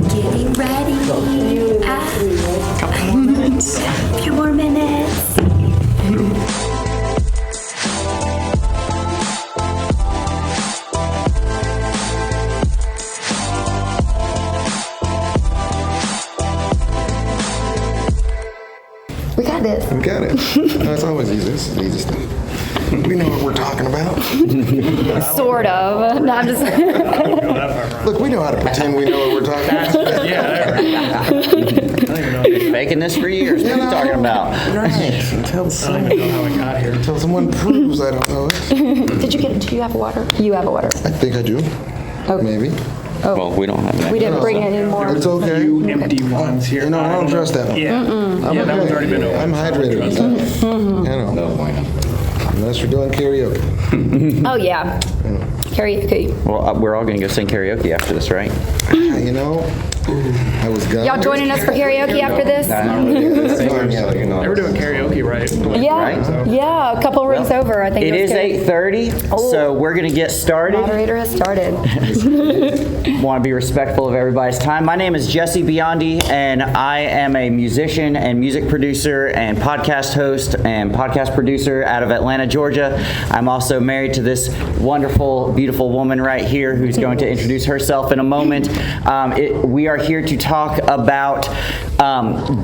Getting ready. A few more minutes. We got this. We got it. No, it's always easy. This is the easy stuff. We know what we're talking about. Sort of. No, I'm just. Look, we know how to pretend we know what we're talking about. Yeah, I don't even know. Been faking this for years. What are you talking about? Right. Until I don't even know how I got here. someone proves I don't know it. Did you get? Do you have water? You have a water. I think I do. Okay. Maybe. Well, we don't have that. We didn't bring any more. It's okay. Few empty ones here. No, I don't trust that one. Yeah, yeah, that one's already been opened. I'm hydrated enough. You know. Unless you're doing karaoke. Oh yeah. Karaoke. Well, we're all going to go sing karaoke after this, right? You know, I was gonna. Y'all joining us for karaoke after this? They were doing karaoke, right? Yeah. Right? Yeah. A couple rings over. I think It is 8:30, so we're going to get started. Moderator has started. Want to be respectful of everybody's time. My name is Jesse Biondi, and I am a musician and music producer and podcast host and podcast producer out of Atlanta, Georgia. I'm also married to this wonderful, beautiful woman right here who's going to introduce herself in a moment. We are here to talk about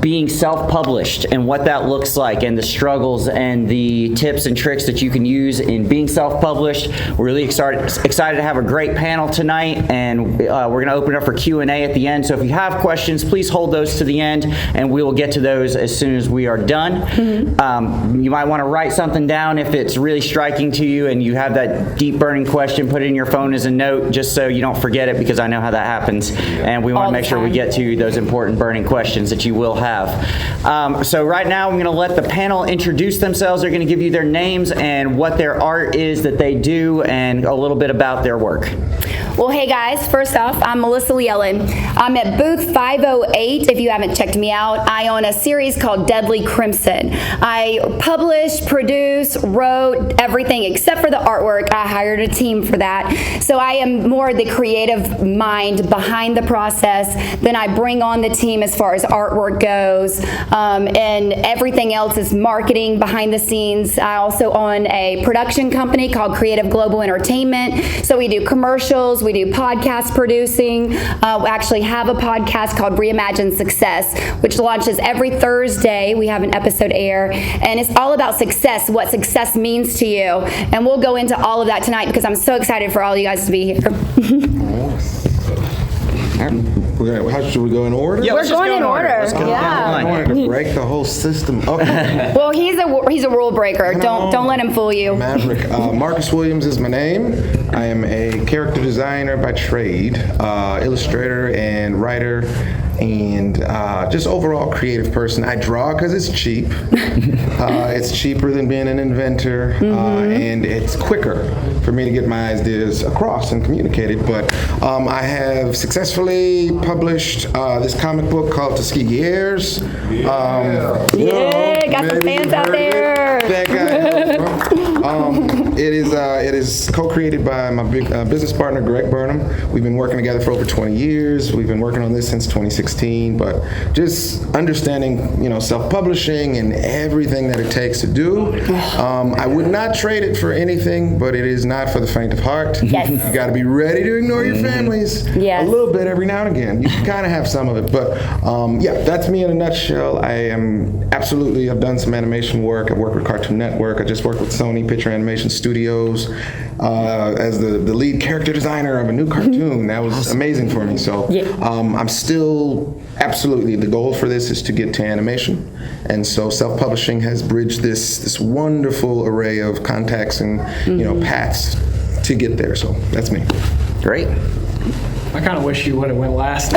being self-published and what that looks like and the struggles and the tips and tricks that you can use in being self-published. We're really excited to have a great panel tonight, and we're going to open it up for Q&A at the end. So if you have questions, please hold those to the end, and we will get to those as soon as we are done. You might want to write something down if it's really striking to you and you have that deep burning question. Put it in your phone as a note just so you don't forget it, because I know how that happens, and we want to make sure we get to those important burning questions that you will have. So right now I'm going to let the panel introduce themselves. They're going to give you their names and what their art is that they do and a little bit about their work. Well, hey guys, first off, I'm Melissa Liellen. I'm at booth 508. If you haven't checked me out, I own a series called Deadly Crimson. I published, produced, wrote everything except for the artwork. I hired a team for that. So I am more the creative mind behind the process. Then I bring on the team as far as artwork goes, and everything else is marketing behind the scenes. I also own a production company called Creative Global Entertainment. So we do commercials, we do podcast producing. We actually have a podcast called Reimagine Success, which launches every Thursday. We have an episode air, and it's all about success, what success means to you. And we'll go into all of that tonight because I'm so excited for all you guys to be here. How should we go in order? Yeah, We're let's just going go in order. Let's go Yeah. I wanted to break the whole system. Okay. Well, he's a rule breaker. Don't let him fool you. Maverick. Marcus Williams is my name. I am a character designer by trade, illustrator and writer, and just overall creative person. I draw because it's cheap. It's cheaper than being an inventor, and it's quicker for me to get my ideas across and communicated. But I have successfully published this comic book called Tuskegee Airs. Got some fans out there. That guy. It is co-created by my big business partner Greg Burnham. We've been working together for over 20 years. We've been working on this since 2016. But just understanding, self-publishing and everything that it takes to do. I would not trade it for anything, but it is not for the faint of heart. Yes. You got to be ready to ignore your families a little bit every now and again. You can kind of have some of it, but yeah, that's me in a nutshell. I've done some animation work. I've worked with Cartoon Network. I just worked with Sony Picture Animation Studios as the lead character designer of a new cartoon. That was amazing for me. So I'm still absolutely, the goal for this is to get to animation. And so self-publishing has bridged this wonderful array of contacts and paths to get there. So that's me. Great. I kind of wish you would have went last.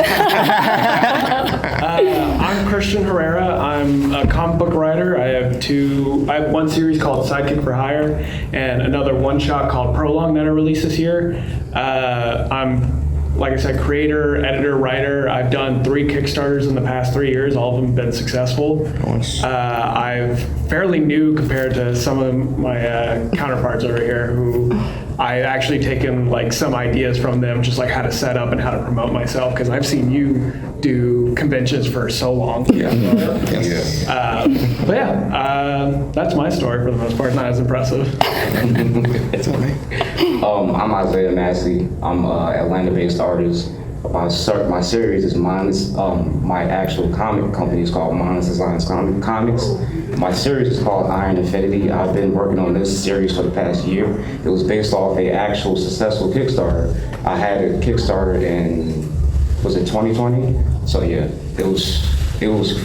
I'm Christian Herrera. I'm a comic book writer. I have one series called Sidekick for Hire and another one-shot called Prolong that I released this year. I'm, like I said, creator, editor, writer. I've done 3 Kickstarters in the past 3 years. All of them have been successful. Nice. I'm fairly new compared to some of my counterparts over here who I actually taken like some ideas from them, just like how to set up and how to promote myself, because I've seen you do conventions for so long. Yeah. But yeah, that's my story for the most part. Not as impressive. It's okay. I'm Isaiah Massey. I'm an Atlanta-based artist. My series is Mindless. My actual comic company is called Mindless Designs Comics. My series is called Iron Infinity. I've been working on this series for the past year. It was based off a actual successful Kickstarter. I had a Kickstarter in, was it 2020? So yeah, it was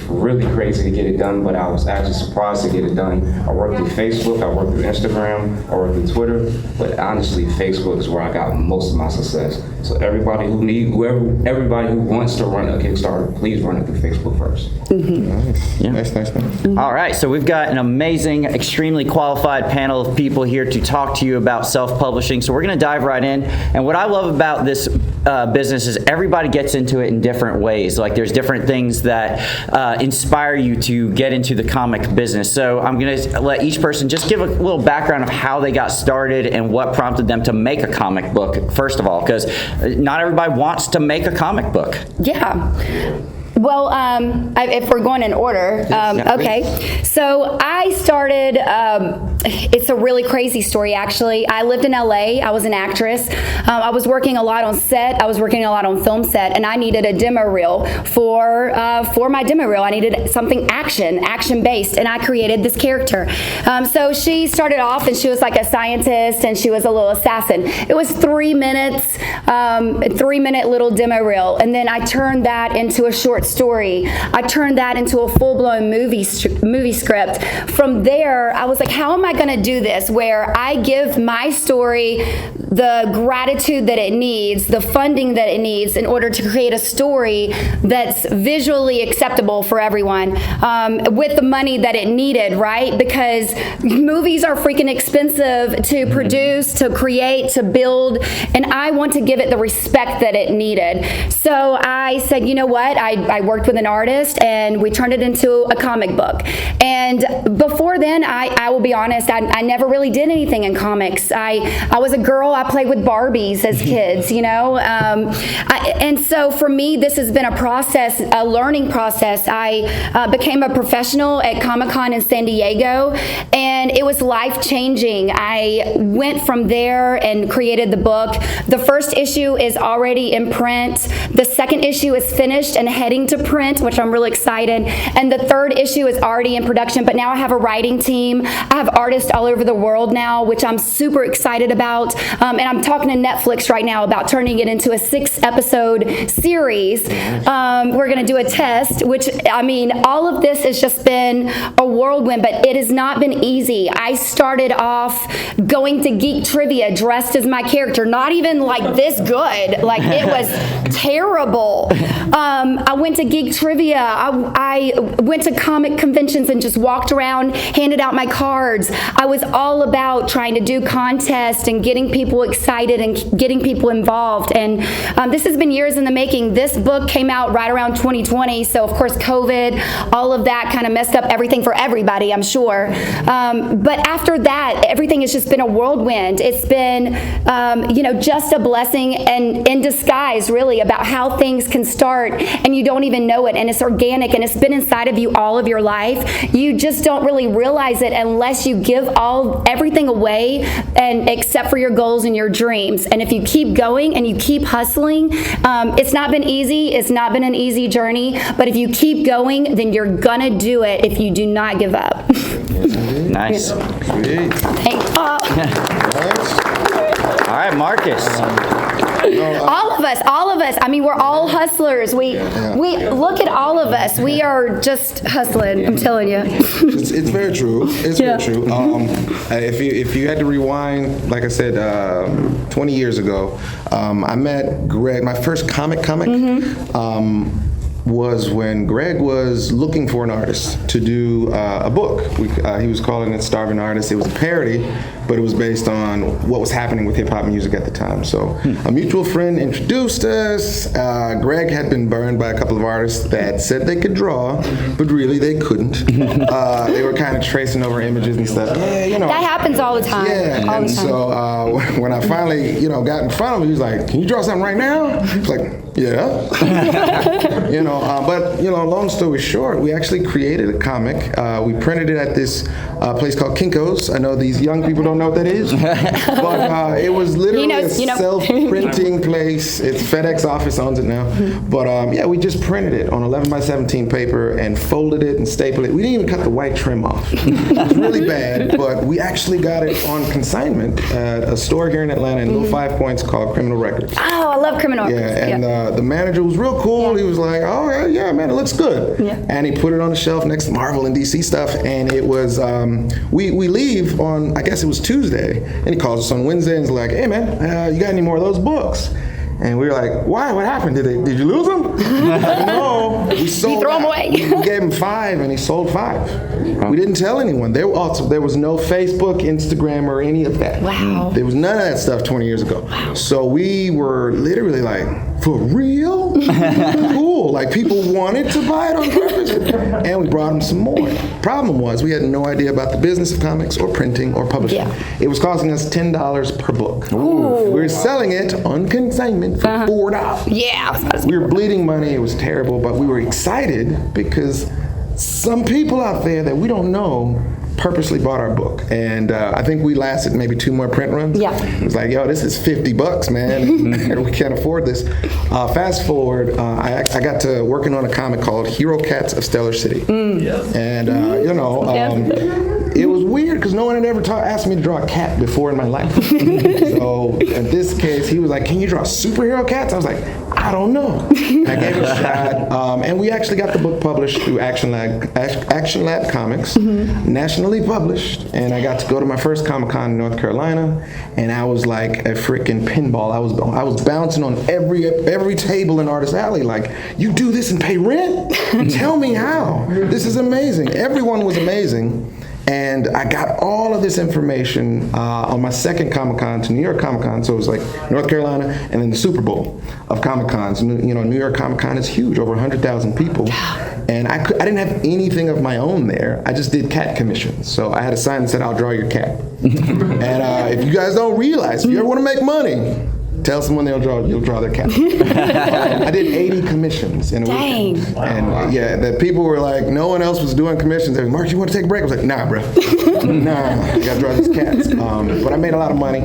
really crazy to get it done, but I was actually surprised to get it done. I worked through Facebook, I worked through Instagram, I worked through Twitter, but honestly, Facebook is where I got most of my success. So everybody who wants to run a Kickstarter, please run it through Facebook first. Nice. All right, so we've got an amazing, extremely qualified panel of people here to talk to you about self-publishing. So we're going to dive right in. And what I love about this business is everybody gets into it in different ways. Like there's different things that inspire you to get into the comic business. So I'm going to let each person just give a little background of how they got started and what prompted them to make a comic book, first of all, because not everybody wants to make a comic book. Yeah. Well, if we're going in order, okay. So I started, it's a really crazy story, actually. I lived in LA. I was an actress. I was working a lot on set. I was working a lot on film set, and I needed a demo reel for my demo reel. I needed something action-based, and I created this character. So she started off, and she was like a scientist, and she was a little assassin. It was 3 minutes, 3-minute little demo reel, and then I turned that into a short story. I turned that into a full-blown movie script. From there, I was like, how am I going to do this where I give my story the gratitude that it needs, the funding that it needs in order to create a story that's visually acceptable for everyone, with the money that it needed, right? Because movies are freaking expensive to produce, to create, to build, and I want to give it the respect that it needed. So I said, you know what? I worked with an artist, and we turned it into a comic book. And before then, I will be honest, I never really did anything in comics. I was a girl. I played with Barbies as kids, you know. And so for me, this has been a process, a learning process. I became a professional at Comic-Con in San Diego, and it was life-changing. I went from there and created the book. The first issue is already in print. The second issue is finished and heading to print, which I'm really excited. And the third issue is already in production, but now I have a writing team. I have artists all over the world now, which I'm super excited about. And I'm talking to Netflix right now about turning it into a 6-episode series. We're going to do a test, which, I mean, all of this has just been a whirlwind, but it has not been easy. I started off going to Geek Trivia dressed as my character, not even like this good. Like, it was terrible. I went to Geek Trivia. I went to comic conventions and just walked around, handed out my cards. I was all about trying to do contests and getting people excited and getting people involved. And this has been years in the making. This book came out right around 2020. So, of course, COVID, all of that kind of messed up everything for everybody, I'm sure. But after that, everything has just been a whirlwind. It's been, just a blessing and in disguise, really, about how things can start and you don't even know it. And it's organic and it's been inside of you all of your life. You just don't really realize it unless you give everything away, and except for your goals and your dreams. And if you keep going and you keep hustling, it's not been easy. It's not been an easy journey. But if you keep going, then you're gonna do it if you do not give up. Nice. Thanks, Paul. All right, Marcus. All of us. I mean, we're all hustlers. We look at all of us. We are just hustling. I'm telling you. It's very true. It's very true. If you had to rewind, like I said, 20 years ago, I met Greg. My first comic. was when Greg was looking for an artist to do a book. He was calling it Starving Artist. It was a parody, but it was based on what was happening with hip hop music at the time. So a mutual friend introduced us. Greg had been burned by a couple of artists that said they could draw, but really they couldn't. They were kind of tracing over images and stuff. Yeah, you know. That happens all the time. Yeah, all and the time. so when I finally, got in front of him, he was like, "Can you draw something right now?" I was like, "Yeah." But long story short, we actually created a comic. We printed it at this place called Kinko's. I know these young people don't know what that is, but it was literally a self-printing place. It's FedEx office owns it now. But we just printed it on 11 by 17 paper and folded it and stapled it. We didn't even cut the white trim off. It was really bad, but we actually got it on consignment at a store here in Atlanta in Little 5 Points called Criminal Records. Oh, I love Criminal Records. Yeah, and the manager was real cool. He was like, "Oh yeah, man, it looks good." Yeah. And he put it on the shelf next to Marvel and DC stuff. And it was we leave on, I guess it was Tuesday, and he calls us on Wednesday and he's like, "Hey man, you got any more of those books?" And we were like, "Why? What happened? Did you lose them?" No, we sold. You throw them away. We gave him 5, and he sold 5. We didn't tell anyone. There was no Facebook, Instagram, or any of that. Wow. There was none of that stuff 20 years ago. Wow. So we were literally like, "For real? Cool!" Like people wanted to buy it on purpose, and we brought them some more. Problem was, we had no idea about the business of comics or printing or publishing. Yeah. It was costing us $10 per book. Ooh. We were selling it on consignment for $4. Yeah. We were bleeding money. It was terrible, but we were excited because some people out there that we don't know purposely bought our book, and I think we lasted maybe 2 more print runs. Yeah. It was like, "Yo, this is $50, man, and we can't afford this." Fast forward, I got to working on a comic called Hero Cats of Stellar City, and it was weird because no one had ever asked me to draw a cat before in my life. So in this case, he was like, "Can you draw superhero cats?" I was like, "I don't know." And I gave it a shot, and we actually got the book published through Action Lab Comics, nationally published. And I got to go to my first Comic-Con in North Carolina, and I was like a freaking pinball. I was bouncing on every table in Artist Alley. Like, "You do this and pay rent? Tell me how. This is amazing." Everyone was amazing. And I got all of this information on my second Comic-Con to New York Comic-Con. So it was like North Carolina and then the Super Bowl of Comic-Cons. New York Comic-Con is huge, over 100,000 people. And I didn't have anything of my own there. I just did cat commissions. So I had a sign that said, "I'll draw your cat." And if you guys don't realize, if you ever want to make money, tell someone you'll draw their cat. I did 80 commissions in a week. And the people were like, no one else was doing commissions. They were like, "Mark, you want to take a break?" I was like, "Nah, bro. Nah, I gotta draw these cats." But I made a lot of money.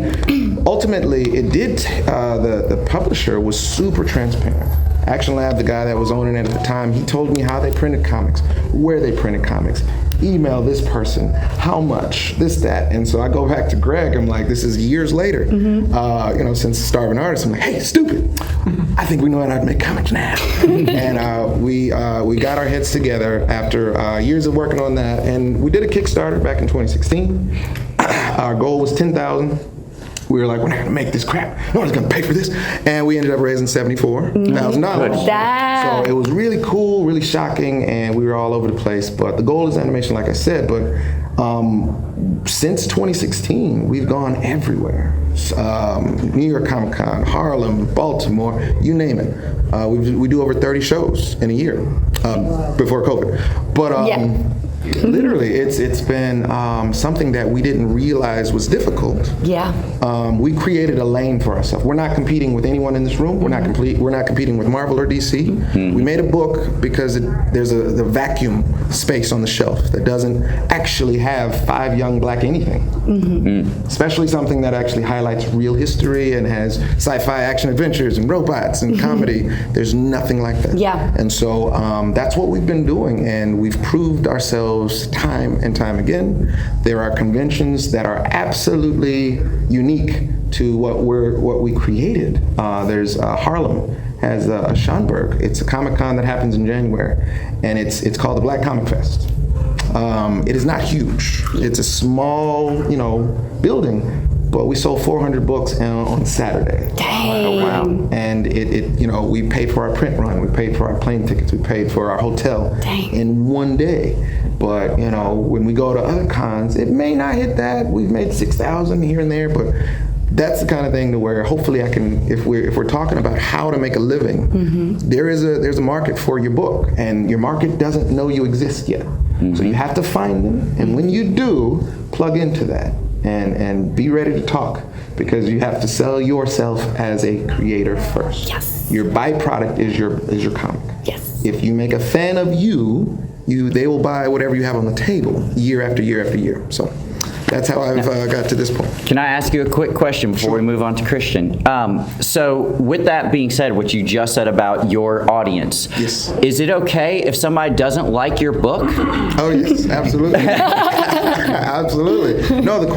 Ultimately, it did, the publisher was super transparent. Action Lab, the guy that was owning it at the time, he told me how they printed comics, where they printed comics, email this person, how much, this, that. And so I go back to Greg, I'm like, this is years later, since Starving Artist, I'm like, "Hey, stupid, I think we know how to make comics now." And we got our heads together after years of working on that, and we did a Kickstarter back in 2016. Our goal was 10,000. We were like, "We're not gonna make this crap. No one's gonna pay for this." And we ended up raising $74,000. So it was really cool, really shocking, and we were all over the place. But the goal is animation, like I said. But since 2016, we've gone everywhere. New York Comic Con, Harlem, Baltimore, you name it. We do over 30 shows in a year before COVID. But literally, it's been something that we didn't realize was difficult. Yeah. We created a lane for ourselves. We're not competing with anyone in this room. We're not competing with Marvel or DC. We made a book because there's the vacuum space on the shelf that doesn't actually have 5 young black anything. Especially something that actually highlights real history and has sci-fi action adventures and robots and comedy. There's nothing like that. Yeah. And so that's what we've been doing, and we've proved ourselves time and time again. There are conventions that are absolutely unique to what we created. There's Harlem has a Schönberg. It's a Comic-Con that happens in January, and it's called the Black Comic Fest. It is not huge. It's a small, building, but we sold 400 books on Saturday. Dang. Oh, wow. And it we paid for our print run, we paid for our plane tickets, we paid for our hotel in one day. But when we go to other cons, it may not hit that. We've made 6,000 here and there, but that's the kind of thing to where hopefully I can, if we're talking about how to make a living, there's a market for your book, and your market doesn't know you exist yet. So you have to find them, and when you do, plug into that and be ready to talk, because you have to sell yourself as a creator first. Yes. Your byproduct is your comic. Yes. If you make a fan of they will buy whatever you have on the table year after year after year. So that's how I've got to this point. Can I ask you a quick question before we move on to Christian? So with that being said, what you just said about your audience, yes, is it okay if somebody doesn't like your book? Oh yes, absolutely. Absolutely. No, the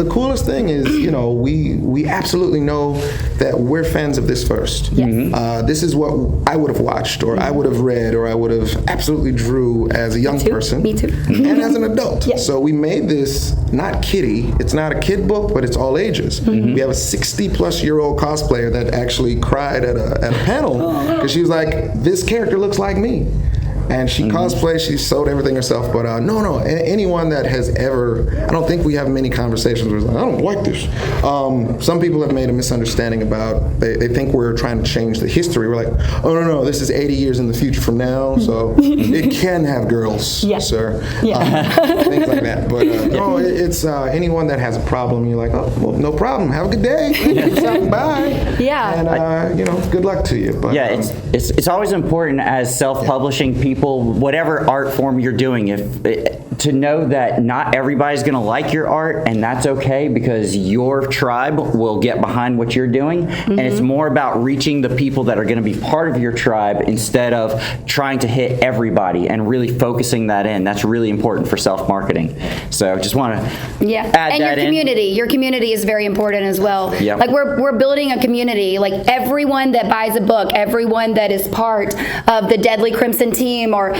coolest thing is, we absolutely know that we're fans of this first. Yes. This is what I would have watched, or I would have read, or I would have absolutely drew as a young person. Me too. And as an adult. Yes. So we made this not kiddie. It's not a kid book, but it's all ages. We have a 60-plus-year-old cosplayer that actually cried at a panel because she was like, "This character looks like me." And she cosplays, she sewed everything herself, but no, anyone that has ever, I don't think we have many conversations where it's like, I don't like this. Some people have made a misunderstanding about, they think we're trying to change the history. We're like, oh no, this is 80 years in the future from now, so it can have girls, sir. Things like that. But no, it's anyone that has a problem, you're like, oh, well, no problem, have a good day. Thank you for stopping by. Yeah. And, good luck to you. But, it's always important as self-publishing people, whatever art form you're doing, to know that not everybody's going to like your art, and that's okay, because your tribe will get behind what you're doing, and it's more about reaching the people that are going to be part of your tribe instead of trying to hit everybody, and really focusing that in. That's really important for self-marketing. So just want to add and that your community. Your community is very important as well. Yep. Like we're building a community. Like everyone that buys a book, everyone that is part of the Deadly Crimson team, or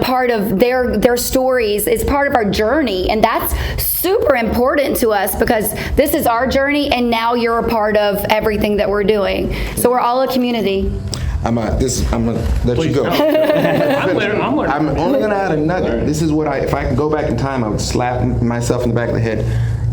part of their stories, is part of our journey, and that's super important to us, because this is our journey, and now you're a part of everything that we're doing. So we're all a community. I'm gonna let you go. I'm learning. I'm only gonna add a nugget. This is what if I could go back in time, I would slap myself in the back of the head.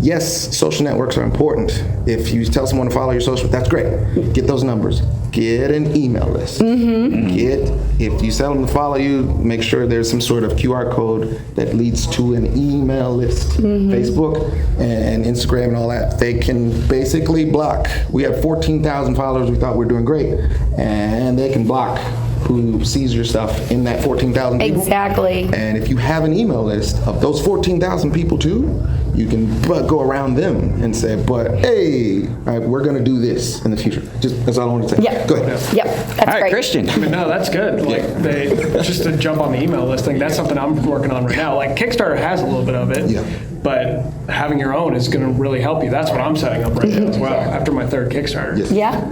Yes, social networks are important. If you tell someone to follow your social, that's great. Get those numbers. Get an email list. If you tell them to follow you, make sure there's some sort of QR code that leads to an email list. Facebook and Instagram and all that, they can basically block. We have 14,000 followers. We thought we were doing great, and they can block who sees your stuff in that 14,000 people. Exactly. And if you have an email list of those 14,000 people too, you can go around them and say, but hey, we're going to do this in the future. That's all I want to say. Yep. Go ahead. Yep. That's All right, great. Christian. No, that's good. Just to jump on the email list thing, that's something I'm working on right now. Like Kickstarter has a little bit of it, but having your own is going to really help you. That's what I'm setting up right now as well, after my third Kickstarter. Yes. Yeah.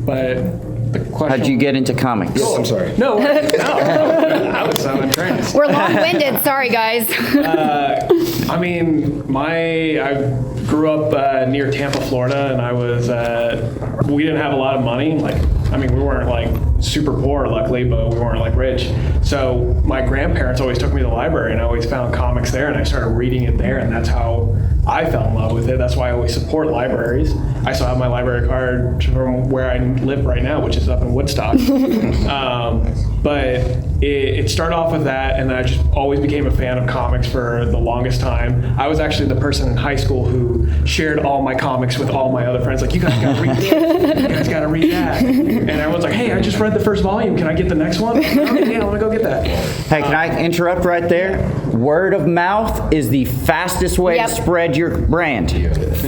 But the question. How'd you get into comics? Yes, I'm sorry. No, I was entranced. We're long-winded. Sorry, guys. I grew up near Tampa, Florida, and we didn't have a lot of money. We weren't super poor, luckily, but we weren't rich. So my grandparents always took me to the library, and I always found comics there, and I started reading it there, and that's how I fell in love with it. That's why I always support libraries. I still have my library card from where I live right now, which is up in Woodstock. But it started off with that, and I just always became a fan of comics for the longest time. I was actually the person in high school who shared all my comics with all my other friends. Like, you guys gotta read this, you guys gotta read that. And everyone's like, hey, I just read the first volume. Can I get the next one? Okay, yeah, I wanna go get that. Hey, can I interrupt right there? Word of mouth is the fastest way to spread your brand.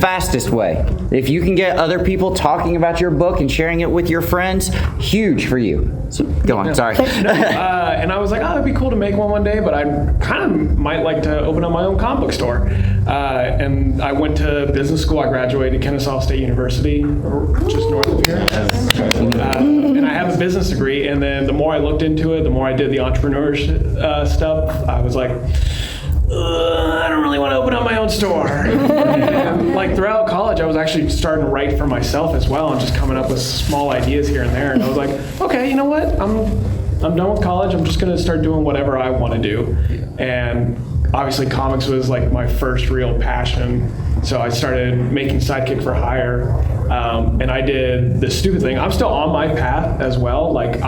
Fastest way. If you can get other people talking about your book and sharing it with your friends, huge for you. So, go on, sorry. And I was like, it'd be cool to make one day, but I kind of might like to open up my own comic book store. And I went to business school. I graduated Kennesaw State University, just north of here. And I have a business degree. And then the more I looked into it, the more I did the entrepreneurship stuff, I was like, I don't really want to open up my own store. And, like throughout college, I was actually starting to write for myself as well, and just coming up with small ideas here and there. And I was like, okay, you know what? I'm done with college. I'm just gonna start doing whatever I want to do. And obviously, comics was like my first real passion. So I started making Sidekick for Hire, and I did the stupid thing. I'm still on my path as well. Like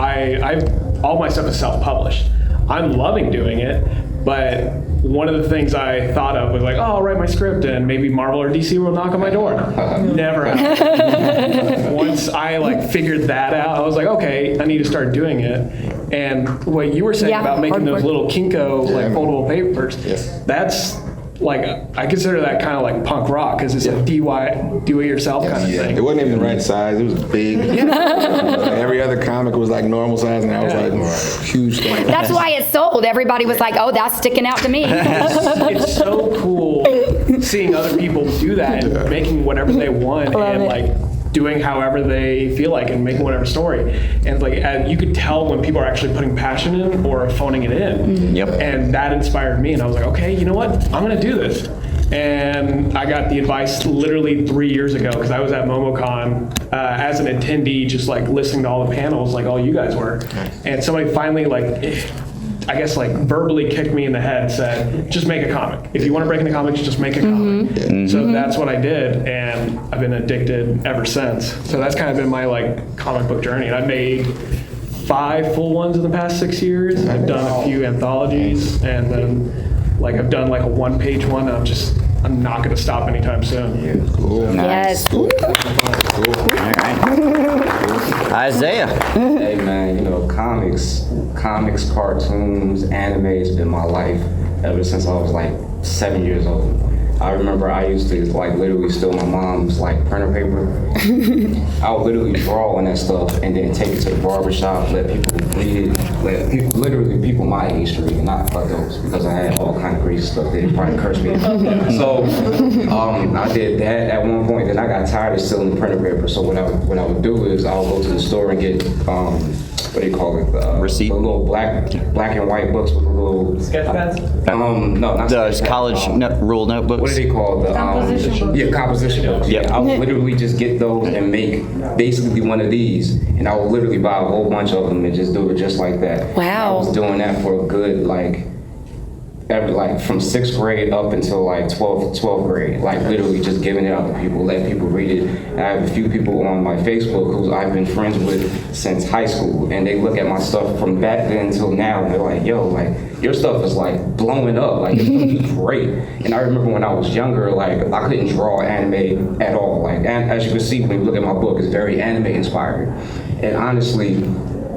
all my stuff is self-published. I'm loving doing it, but one of the things I thought of was like, oh, I'll write my script and maybe Marvel or DC will knock on my door. Never happened. Once I like figured that out, I was like, okay, I need to start doing it. And what you were saying about making those little Kinko like foldable papers, that's like, I consider that kind of like punk rock, because it's a do-it-yourself kind of thing. It wasn't even the right size. It was big. Every other comic was like normal size, and I was like huge. That's why it sold. Everybody was like, oh, that's sticking out to me. It's so cool seeing other people do that and making whatever they want and like doing however they feel like and making whatever story. And like you could tell when people are actually putting passion in or phoning it in. Yep. And that inspired me, and I was like, okay, you know what? I'm gonna do this. And I got the advice literally 3 years ago, because I was at MomoCon as an attendee, just like listening to all the panels like all you guys were. And somebody finally I guess like verbally kicked me in the head and said, just make a comic. If you want to break into comics, just make a comic. So that's what I did, and I've been addicted ever since. So that's kind of been my like comic book journey. And I've made 5 full ones in the past 6 years. I've done a few anthologies, and then like I've done like a 1-page one, and I'm not going to stop anytime soon. Cool. Yes. Cool. All right. Isaiah. Hey man, you know, comics, cartoons, anime has been my life ever since I was like 7 years old. I remember I used to like literally steal my mom's like printer paper. I would literally draw on that stuff and then take it to the barbershop, let people read it, literally people my age to read it, not adults, because I had all kind of crazy stuff that probably cursed me. So I did that at one point. Then I got tired of stealing the printer paper. So what I would do is I would go to the store and get what do you call it? Receipt? The little black and white books with a little Sketch pads? No, not Those college rule notebooks. What are they called? Composition books. Yeah, composition books. Yep. I would literally just get those and make basically one of these, and I would literally buy a whole bunch of them and just do it just like that. Wow. I was doing that for a good from 6th grade up until like 12th grade, like literally just giving it out to people, letting people read it. And I have a few people on my Facebook who I've been friends with since high school, and they look at my stuff from back then until now, and they're like, yo, like your stuff is like blowing up, like it's great. And I remember when I was younger, like I couldn't draw anime at all. Like, and as you can see when you look at my book, it's very anime inspired. And honestly,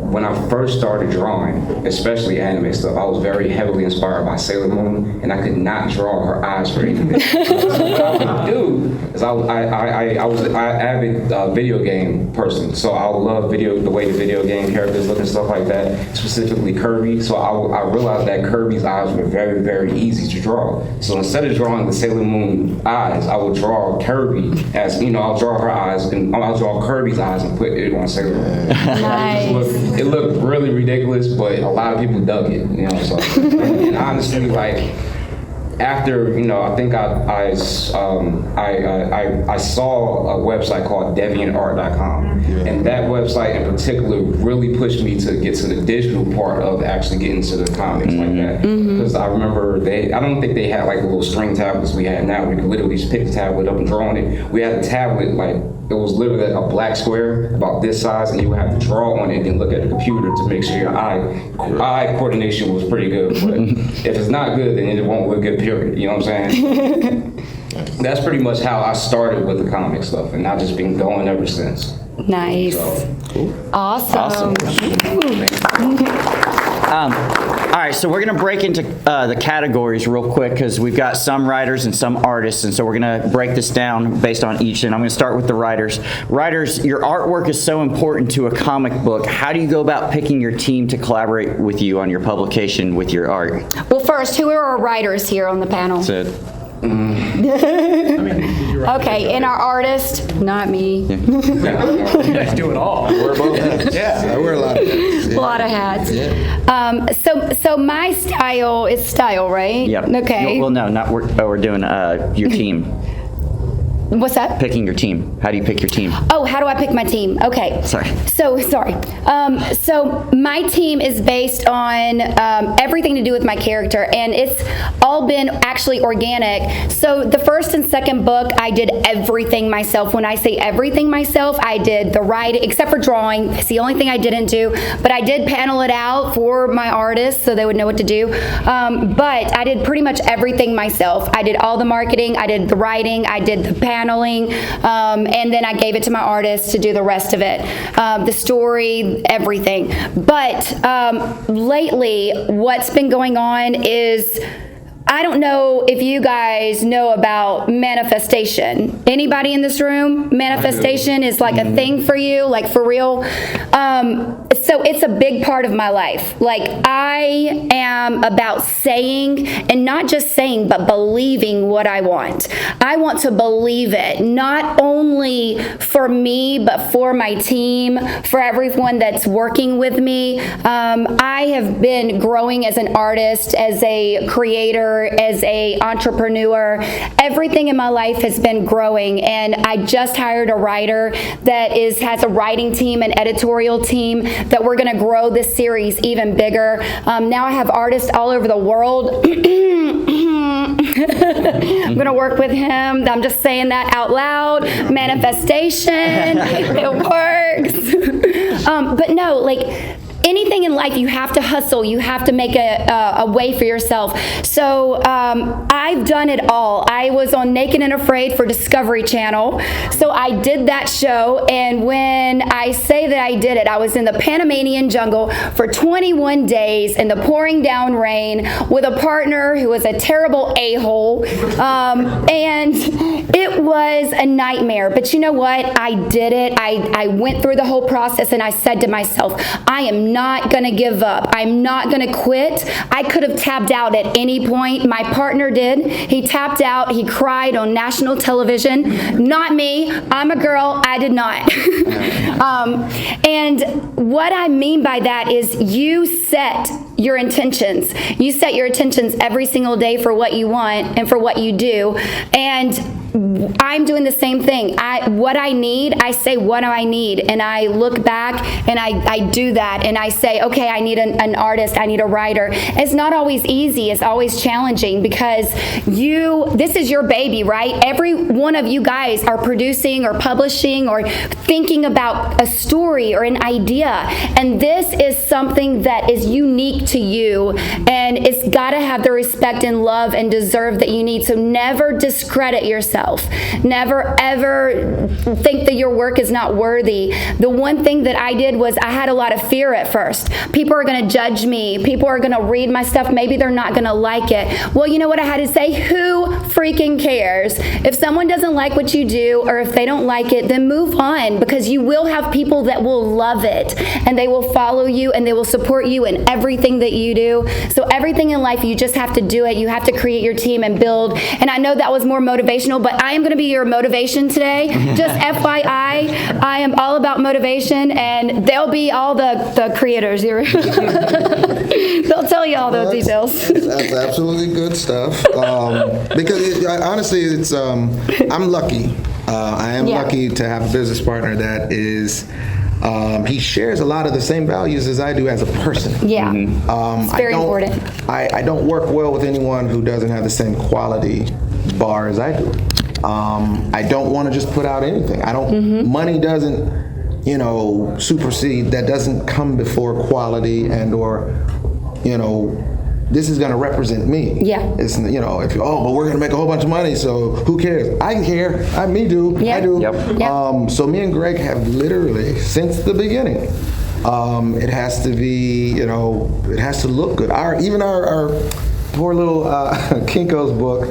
when I first started drawing, especially anime stuff, I was very heavily inspired by Sailor Moon, and I could not draw her eyes for anything. So what I would do is I was an avid video game person, so I love the way the video game characters look and stuff like that, specifically Kirby. So I realized that Kirby's eyes were very, very easy to draw. So instead of drawing the Sailor Moon eyes, I would draw Kirby as, I'll draw her eyes, and I'll draw Kirby's eyes and put it on Sailor Moon. Nice. It looked really ridiculous, but a lot of people dug it, So, and honestly, like after, I think I saw a website called DeviantArt.com, and that website in particular really pushed me to get to the digital part of actually getting to the comics like that. Because I remember I don't think they had like the little string tablets we have now. We could literally just pick the tablet up and draw on it. We had a tablet like, it was literally a black square about this size, and you would have to draw on it and look at the computer to make sure your eye coordination was pretty good. But if it's not good, then it won't look good, period. You know what I'm saying? That's pretty much how I started with the comic stuff, and I've just been going ever since. Nice. So, Awesome. All right, so we're going to break into the categories real quick because we've got some writers and some artists, and so we're going to break this down based on each, and I'm going to start with the writers. Writers, your artwork is so important to a comic book. How do you go about picking your team to collaborate with you on your publication with your art? Well, first, who are our writers here on the panel? That's it. Okay, and our artist, not me. You guys do it all. We're both. Yeah, we're a lot of things. lot of hats. Yeah. So my style is style, right? Yep. Okay. Well, no, not we're doing your team. What's that? Picking your team. How do you pick your team? Oh, how do I pick my team? Okay. Sorry. So my team is based on everything to do with my character, and it's all been actually organic. So the first and second book, I did everything myself. When I say everything myself, I did the writing, except for drawing. It's the only thing I didn't do, but I did panel it out for my artists so they would know what to do. But I did pretty much everything myself. I did all the marketing, I did the writing, I did the paneling, and then I gave it to my artists to do the rest of it, the story, everything. But lately, what's been going on is, I don't know if you guys know about manifestation. Anybody in this room? Manifestation is like a thing for you, like for real. So it's a big part of my life. Like, I am about saying, and not just saying, but believing what I want. I want to believe it, not only for me, but for my team, for everyone that's working with me. I have been growing as an artist, as a creator, as a entrepreneur. Everything in my life has been growing, and I just hired a writer that has a writing team, an editorial team, that we're going to grow this series even bigger. Now I have artists all over the world. I'm going to work with him. I'm just saying that out loud. Manifestation. It works. But no, like, anything in life, you have to hustle. You have to make a way for yourself. So I've done it all. I was on Naked and Afraid for Discovery Channel. So I did that show. And when I say that I did it, I was in the Panamanian jungle for 21 days in the pouring down rain with a partner who was a terrible a-hole. And it was a nightmare. But you know what? I did it. I went through the whole process, and I said to myself, I am not going to give up. I'm not going to quit. I could have tapped out at any point. My partner did. He tapped out. He cried on national television. Not me. I'm a girl. I did not. And what I mean by that is, you set your intentions. You set your intentions every single day for what you want and for what you do. And I'm doing the same thing. What I need, I say, what do I need? And I look back and I do that. And I say, okay, I need an artist. I need a writer. It's not always easy. It's always challenging, because this is your baby, right? Every one of you guys are producing or publishing or thinking about a story or an idea. And this is something that is unique to you. And it's got to have the respect and love and deserve that you need. So never discredit yourself. Never, ever think that your work is not worthy. The one thing that I did was, I had a lot of fear at first. People are going to judge me. People are going to read my stuff. Maybe they're not going to like it. Well, you know what I had to say? Who freaking cares? If someone doesn't like what you do, or if they don't like it, then move on, because you will have people that will love it, and they will follow you, and they will support you in everything that you do. So everything in life, you just have to do it. You have to create your team and build. And I know that was more motivational, but I am going to be your motivation today. Just FYI, I am all about motivation, and they'll be all the creators here. They'll tell you all those details. That's absolutely good stuff. Because honestly, it's I'm lucky. I am lucky to have a business partner that is. He shares a lot of the same values as I do as a person. Yeah, it's very important. I don't work well with anyone who doesn't have the same quality bar as I do. I don't want to just put out anything. I don't. Money doesn't, supersede. That doesn't come before quality or, this is going to represent me. Yeah. It's, but we're going to make a whole bunch of money, so who cares? I care. I do. Yep. I do. Yep. So me and Greg have literally, since the beginning, it has to be, it has to look good. Even our poor little Kinko's book,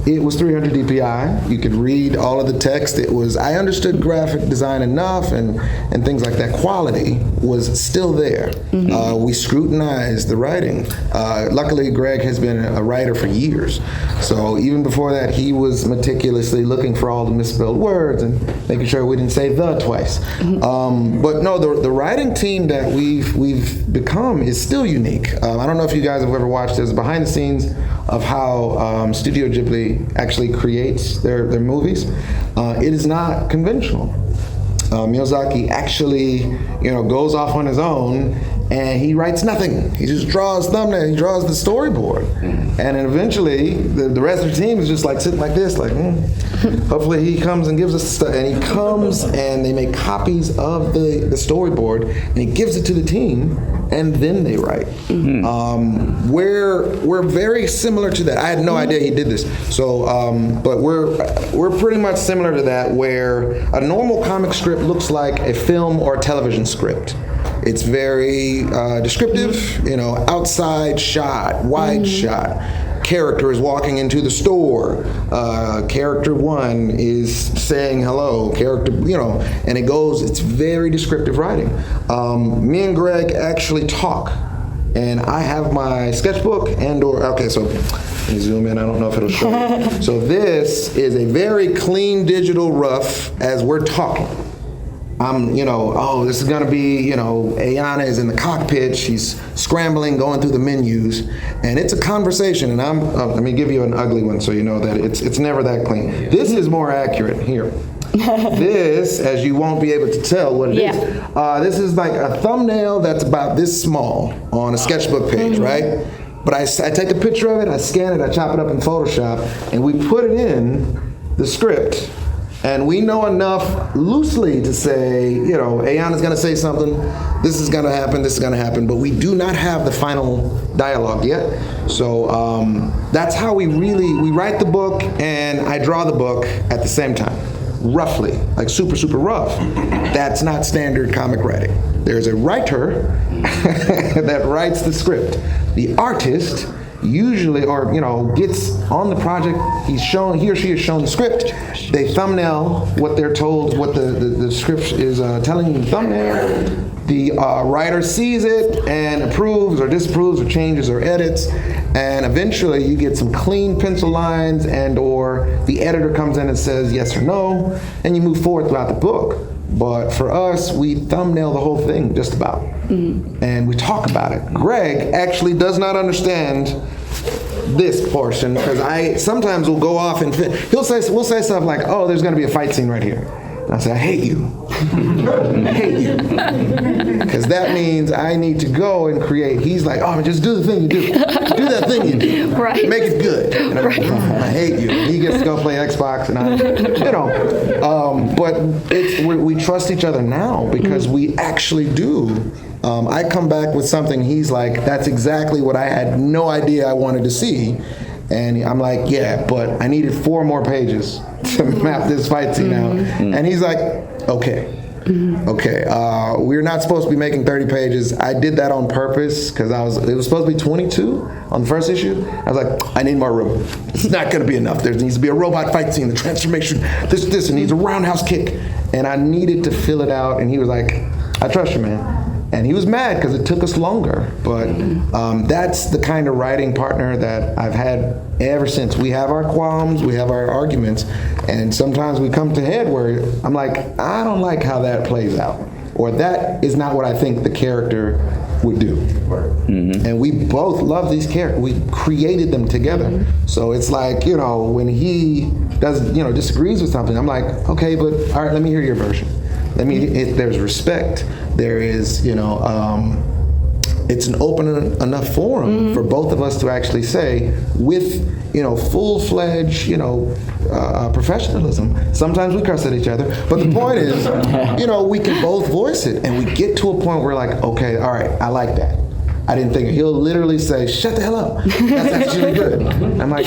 It was 300 DPI. You could read all of the text. I understood graphic design enough and things like that. Quality was still there. We scrutinized the writing. Luckily, Greg has been a writer for years. So even before that, he was meticulously looking for all the misspelled words and making sure we didn't say the twice. But no, the writing team that we've become is still unique. I don't know if you guys have ever watched this behind the scenes of how Studio Ghibli actually creates their movies. It is not conventional. Miyazaki actually, goes off on his own and he writes nothing. He just draws thumbnail. He draws the storyboard, and then eventually the rest of the team is just like sitting like this, like, hopefully he comes and gives us stuff. And he comes and they make copies of the storyboard and he gives it to the team, and then they write. We're very similar to that. I had no idea he did this. So, but we're pretty much similar to that, where a normal comic script looks like a film or television script. It's very descriptive, outside shot, wide shot. Character is walking into the store. Character one is saying hello. Character, and it goes. It's very descriptive writing. Me and Greg actually talk, and I have my sketchbook so let me zoom in. I don't know if it'll show you. So this is a very clean digital rough as we're talking. This is gonna be, Ayana is in the cockpit, she's scrambling, going through the menus, and it's a conversation, and let me give you an ugly one so you know that it's never that clean. This is more accurate, here. This, as you won't be able to tell what it is, this is like a thumbnail that's about this small on a sketchbook page, right? But I take a picture of it, I scan it, I chop it up in Photoshop, and we put it in the script. And we know enough loosely to say, Ayana's gonna say something, this is gonna happen, but we do not have the final dialogue yet. So that's how we write the book and I draw the book at the same time, roughly, like super, super rough. That's not standard comic writing. There's a writer that writes the script. The artist usually, gets on the project, he or she is shown the script, they thumbnail what they're told, what the script is telling you, thumbnail. The writer sees it and approves or disapproves or changes or edits, and eventually you get some clean pencil lines or the editor comes in and says yes or no, and you move forward throughout the book. But for us, we thumbnail the whole thing just about, and we talk about it. Greg actually does not understand this portion because I sometimes will go off and we'll say stuff like, "Oh, there's going to be a fight scene right here," and I say, "I hate you, I hate you," because that means I need to go and create. He's like, "Oh, just do the thing you do, do that thing you do, right? Make it good." And I'm like, "Oh, I hate you." And he gets to go play Xbox, and but we trust each other now because we actually do. I come back with something, he's like, "That's exactly what I had no idea I wanted to see." And I'm like, "Yeah, but I needed 4 more pages to map this fight scene out." And he's like, "Okay. We're not supposed to be making 30 pages. I did that on purpose because it was supposed to be 22 on the first issue. I was like, I need more room. It's not going to be enough. There needs to be a robot fight scene, the transformation, this, it needs a roundhouse kick." And I needed to fill it out. And he was like, "I trust you, man." And he was mad because it took us longer. But that's the kind of writing partner that I've had ever since. We have our qualms, we have our arguments, and sometimes we come to head where I'm like, I don't like how that plays out, or that is not what I think the character would do. And we both love these characters. We created them together. So it's like, when he does, disagrees with something, I'm like, okay, but all right, let me hear your version. If there's respect, there is, it's an open enough forum for both of us to actually say with, full-fledged, professionalism. Sometimes we curse at each other, but the point is, we can both voice it, and we get to a point where we're like, okay, all right, I like that. I didn't think it. He'll literally say, "Shut the hell up. That's actually good." I'm like,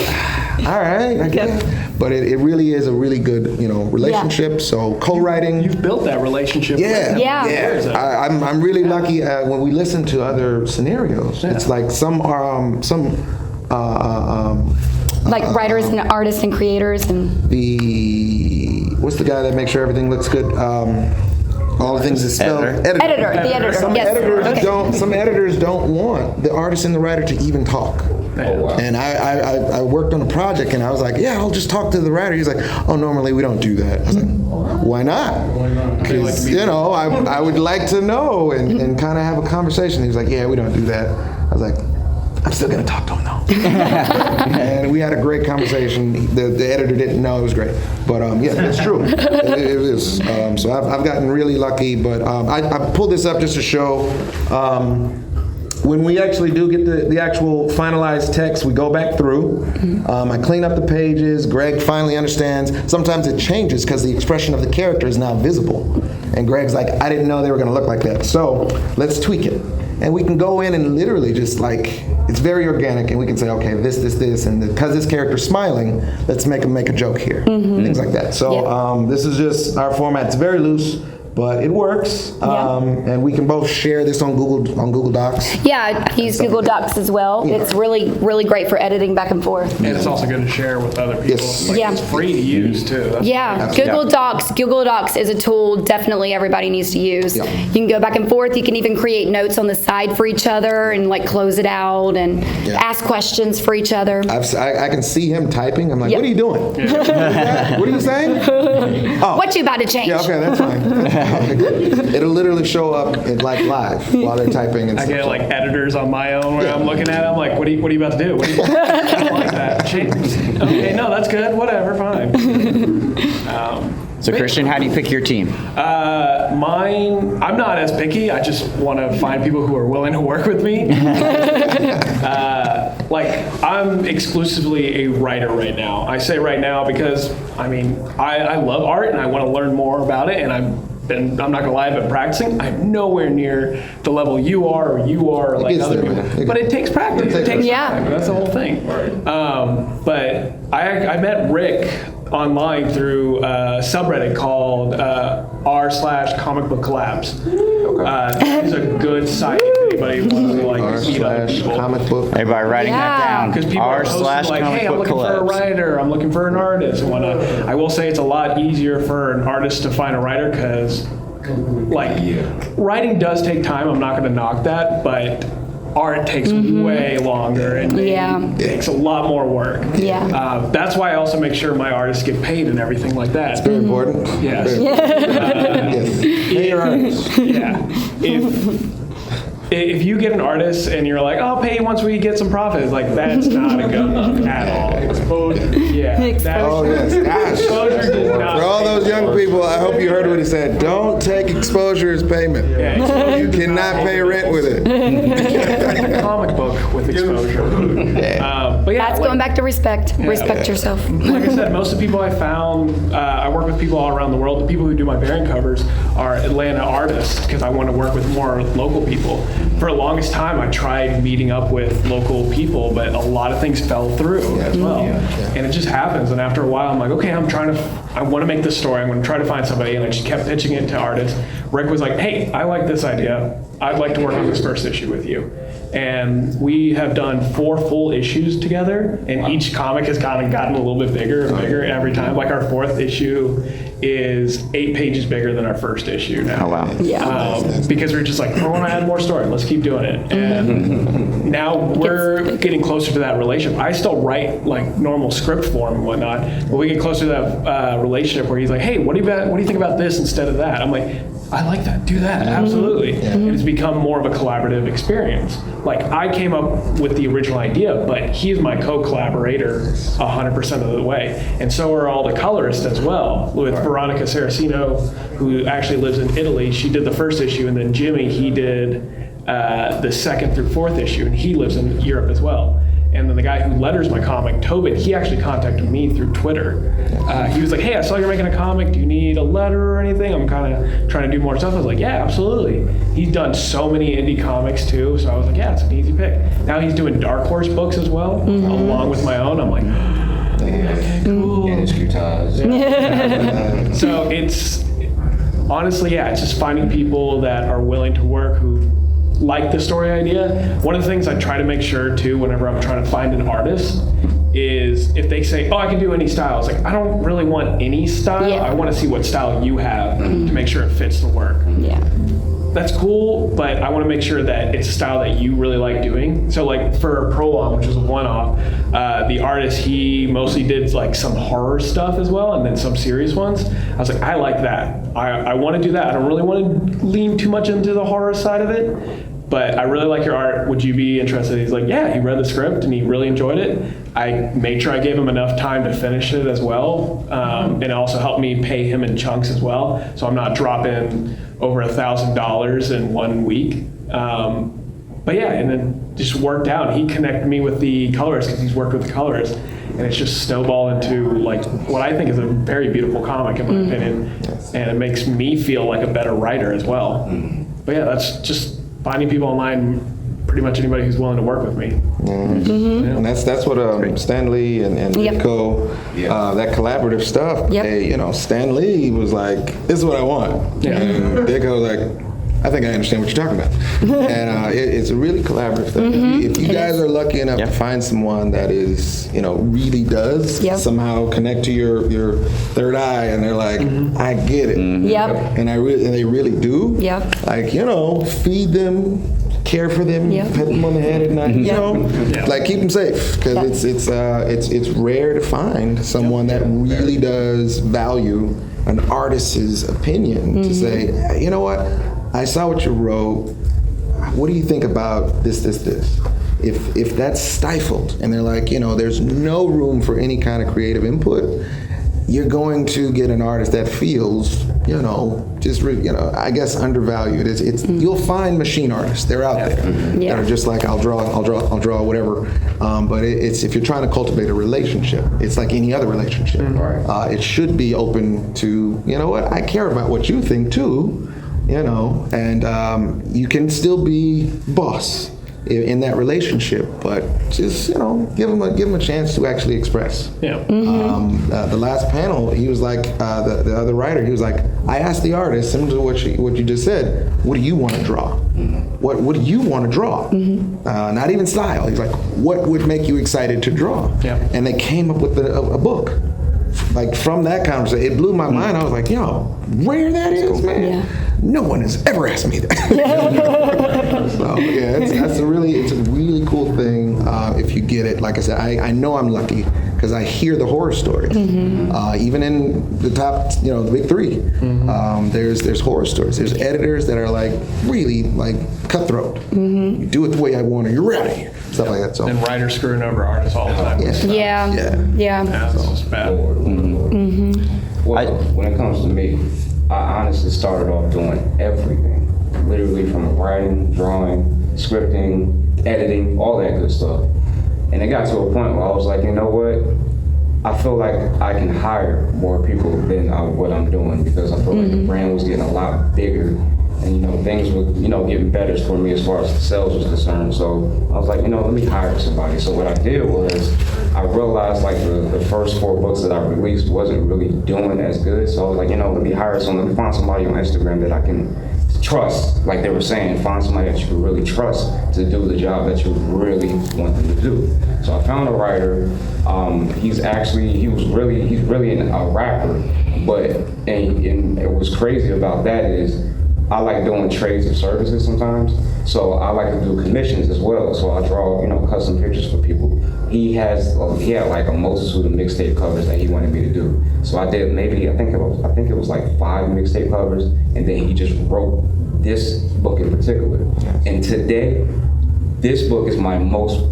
all right, I guess. But it really is a really good, relationship. So co-writing. You've built that relationship. Yeah. I'm really lucky when we listen to other scenarios. It's like some Like writers and artists and creators and... What's the guy that makes sure everything looks good? All the things is spelled. Editor. The editor. Some editors don't want the artist and the writer to even talk. Oh, wow. And I worked on a project and I was like, yeah, I'll just talk to the writer. He's like, oh, normally we don't do that. I was like, why not? Because, I would like to know and kind of have a conversation. He was like, yeah, we don't do that. I was like, I'm still going to talk to him though. And we had a great conversation. The editor didn't know. It was great. But yeah, it's true. It is. So I've gotten really lucky. But I pulled this up just to show when we actually do get the actual finalized text, we go back through. I clean up the pages. Greg finally understands. Sometimes it changes because the expression of the character is now visible. And Greg's like, I didn't know they were going to look like that. So let's tweak it. And we can go in and literally just it's very organic, and we can say, okay, this, and because this character's smiling, let's make him make a joke here, things like that. So this is just our format. It's very loose, but it works, and we can both share this on Google Docs. Yeah, I use Google Docs as well. Yeah. It's really, really great for editing back and forth. And it's also good to share with other people. Yes. It's free to use too. That's Google Docs is a tool definitely everybody needs to use. Yeah. You can go back and forth. You can even create notes on the side for each other and close it out and ask questions for each other. I can see him typing. I'm like, Yep. what are you doing? What are you saying? Oh. What you about to change? Yeah, okay, that's fine. It'll literally show up live while they're typing. And I get stuff. editors on my own where I'm looking at. I'm like, what are you about to do? What are you I don't like that? Change. Okay, no, that's good. Whatever, fine. So Christian, how do you pick your team? Mine, I'm not as picky. I just want to find people who are willing to work with me. I'm exclusively a writer right now. I say right now because, I love art and I want to learn more about it, and I'm not gonna lie, I've been practicing. I'm nowhere near the level you are or like gets other there, people. man. But it takes practice. It takes Yeah. time. That's the whole thing. But I met Rick online through a subreddit called r/comic book collabs. It's a good site if anybody wants to meet other people. r/comic book. Everybody writing that down. Because people are posting hey, I'm looking for a writer, I'm looking for an artist. I will say it's a lot easier for an artist to find a writer because, writing does take time. I'm not going to knock that, but art takes way longer and takes a lot more work. Yeah. That's why I also make sure my artists get paid and everything like that. Very important. Yes. Yes. Pay your artists. Yeah. If you get an artist and you're like, I'll pay you once we get some profits, that's not a good look at all. Exposure. Yeah. Oh, yes. Gosh. Exposure does not. For all those young people, I hope you heard what he said. Don't take exposure as payment. Yeah, You cannot pay rent with it. a comic book with exposure. But yeah, That's going back to respect. Respect yourself. Like I said, most of the people I found, I work with people all around the world. The people who do my variant covers are Atlanta artists because I want to work with more local people. For the longest time, I tried meeting up with local people, but a lot of things fell through as well. And it just happens. And after a while, I'm like, okay, I want to make this story. I'm going to try to find somebody. And I just kept pitching it to artists. Rick was like, hey, I like this idea. I'd like to work on this first issue with you. And we have done 4 full issues together, and each comic has kind of gotten a little bit bigger and bigger every time. Like our 4th issue is 8 pages bigger than our first issue now. Oh, wow. Yeah. Because we're just like, we want to add more story. Let's keep doing it. And now we're getting closer to that relationship. I still write normal script form and whatnot, but we get closer to that relationship where he's like, hey, what do you think about this instead of that? I'm like, I like that. Do that. Absolutely. And it's become more of a collaborative experience. I came up with the original idea, but he's my co-collaborator 100% of the way. And so are all the colorists as well. With Veronica Saracino, who actually lives in Italy, she did the first issue, and then Jimmy, he did the 2nd through 4th issue, and he lives in Europe as well. And then the guy who letters my comic, Tobin, he actually contacted me through Twitter. He was like, hey, I saw you're making a comic. Do you need a letter or anything? I'm kind of trying to do more stuff. I was like, yeah, absolutely. He's done so many indie comics too. So I was like, yeah, it's an easy pick. Now he's doing Dark Horse books as well, along with my own. I'm like, okay, cool. Industry ties. So it's honestly, it's just finding people that are willing to work who like the story idea. One of the things I try to make sure too, whenever I'm trying to find an artist, is if they say, oh, I can do any style, it's like, I don't really want any style. Yeah. I want to see what style you have to make sure it fits the work. Yeah. That's cool, but I want to make sure that it's a style that you really like doing. So like for Prolong, which was a one-off, the artist, he mostly did like some horror stuff as well, and then some serious ones. I was like, I like that. I want to do that. I don't really want to lean too much into the horror side of it, but I really like your art. Would you be interested? He's like, yeah, he read the script and he really enjoyed it. I made sure I gave him enough time to finish it as well. And it also helped me pay him in chunks as well. So I'm not dropping over $1,000 in 1 week. But yeah, and then just worked out. He connected me with the colorist because he's worked with the colorist. And it's just snowballed into like what I think is a very beautiful comic in my opinion. And it makes me feel like a better writer as well. But yeah, that's just finding people online, pretty much anybody who's willing to work with me. And that's what Stan Lee and Rico, that collaborative stuff. Yep. Stan Lee was like, "This is what I want," and Rico was like, "I think I understand what you're talking about." And it's a really collaborative thing. If you guys are lucky enough to find someone that is, really does somehow connect to your third eye, and they're like, "I get it," and they really do. Like, feed them. Care for them, pet them on the head at night, like keep them safe, because it's rare to find someone that really does value an artist's opinion to say, you know what, I saw what you wrote. What do you think about this? If that's stifled and they're like, there's no room for any kind of creative input, you're going to get an artist that feels, I guess undervalued. You'll find machine artists. They're out there that are just like, I'll draw, whatever. But it's if you're trying to cultivate a relationship, it's like any other relationship. It should be open to, I care about what you think too, and you can still be boss in that relationship, but just give them a chance to actually express. The last panel, he was like, the other writer, he was like, I asked the artist, similar to what you just said, what do you want to draw? What do you want to draw? Not even style. He's like, what would make you excited to draw? And they came up with a book. Like from that conversation, it blew my mind. I was like, rare that is, man. No one has ever asked me that. So it's a really cool thing if you get it. Like I said, I know I'm lucky because I hear the horror stories. Even in the top, the big three, there's horror stories. There's editors that are like really like cutthroat. You do it the way I want, or you're ready. Stuff like that. So. And writers screwing over artists all the time. That's just bad. Well, when it comes to me, I honestly started off doing everything. Literally from writing, drawing, scripting, editing, all that good stuff. And it got to a point where I was like, you know what? I feel like I can hire more people than what I'm doing, because I feel like the brand was getting a lot bigger. And things were getting better for me as far as the sales was concerned. So I was like, let me hire somebody. So what I did was I realized like the first 4 books that I released wasn't really doing as good. So I was like, let me hire someone. Let me find somebody on Instagram that I can trust. Like they were saying, find somebody that you can really trust to do the job that you really want them to do. So I found a writer. He's really a rapper. But and what's crazy about that is, I like doing trades and services sometimes, so I like to do commissions as well. So I draw, custom pictures for people. He had like a multitude of mixtape covers that he wanted me to do. So I did I think it was like 5 mixtape covers, and then he just wrote this book in particular. And today, this book is my most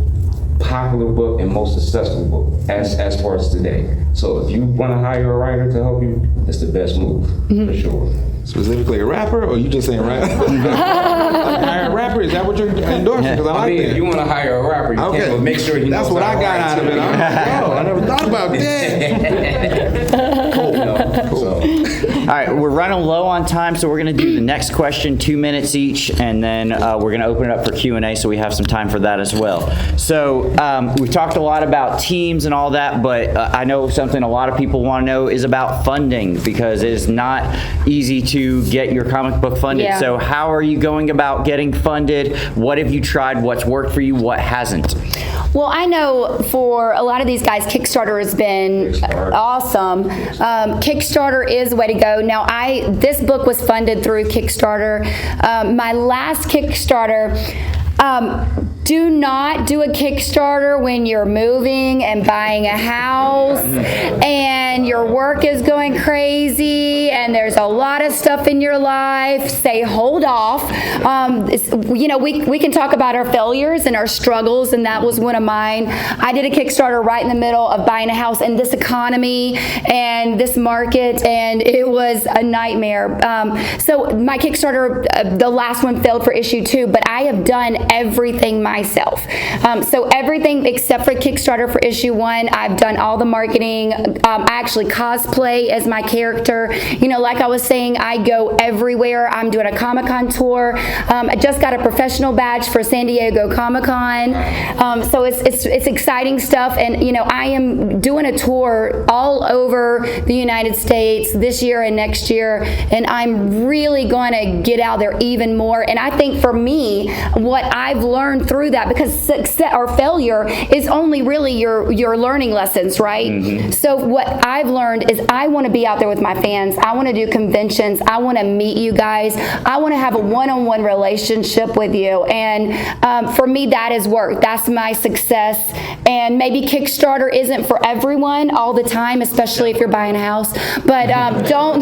popular book and most successful book as far as today. So if you want to hire a writer to help you, it's the best move for sure. Specifically a rapper, or you just saying rapper? Hire a rapper? Is that what you're endorsing? Because I like that. If you want to hire a rapper, you can, but make sure he knows. That's what I got out of it. I never thought about that. Cool. All right, we're running low on time, so we're going to do the next question, 2 minutes each, and then we're going to open it up for Q&A, so we have some time for that as well. So we've talked a lot about teams and all that, but I know something a lot of people want to know is about funding, because it is not easy to get your comic book funded. Yeah. So how are you going about getting funded? What have you tried? What's worked for you? What hasn't? Well, I know for a lot of these guys, Kickstarter has been awesome. Kickstarter is the way to go. Now, this book was funded through Kickstarter. My last Kickstarter, do not do a Kickstarter when you're moving and buying a house and your work is going crazy and there's a lot of stuff in your life. Say, hold off. We can talk about our failures and our struggles, and that was one of mine. I did a Kickstarter right in the middle of buying a house in this economy and this market, and it was a nightmare. So my Kickstarter, the last one failed for issue 2, but I have done everything myself. So everything except for Kickstarter for issue 1, I've done all the marketing. I actually cosplay as my character. Like I was saying, I go everywhere. I'm doing a Comic-Con tour. I just got a professional badge for San Diego Comic-Con. So it's exciting stuff. And, I am doing a tour all over the United States this year and next year. And I'm really going to get out there even more. And I think for me, what I've learned through that, because success or failure is only really your learning lessons, right? Mm-hmm. So what I've learned is I want to be out there with my fans. I want to do conventions. I want to meet you guys. I want to have a one-on-one relationship with you. And for me, that has worked. That's my success. And maybe Kickstarter isn't for everyone all the time, especially if you're buying a house. But don't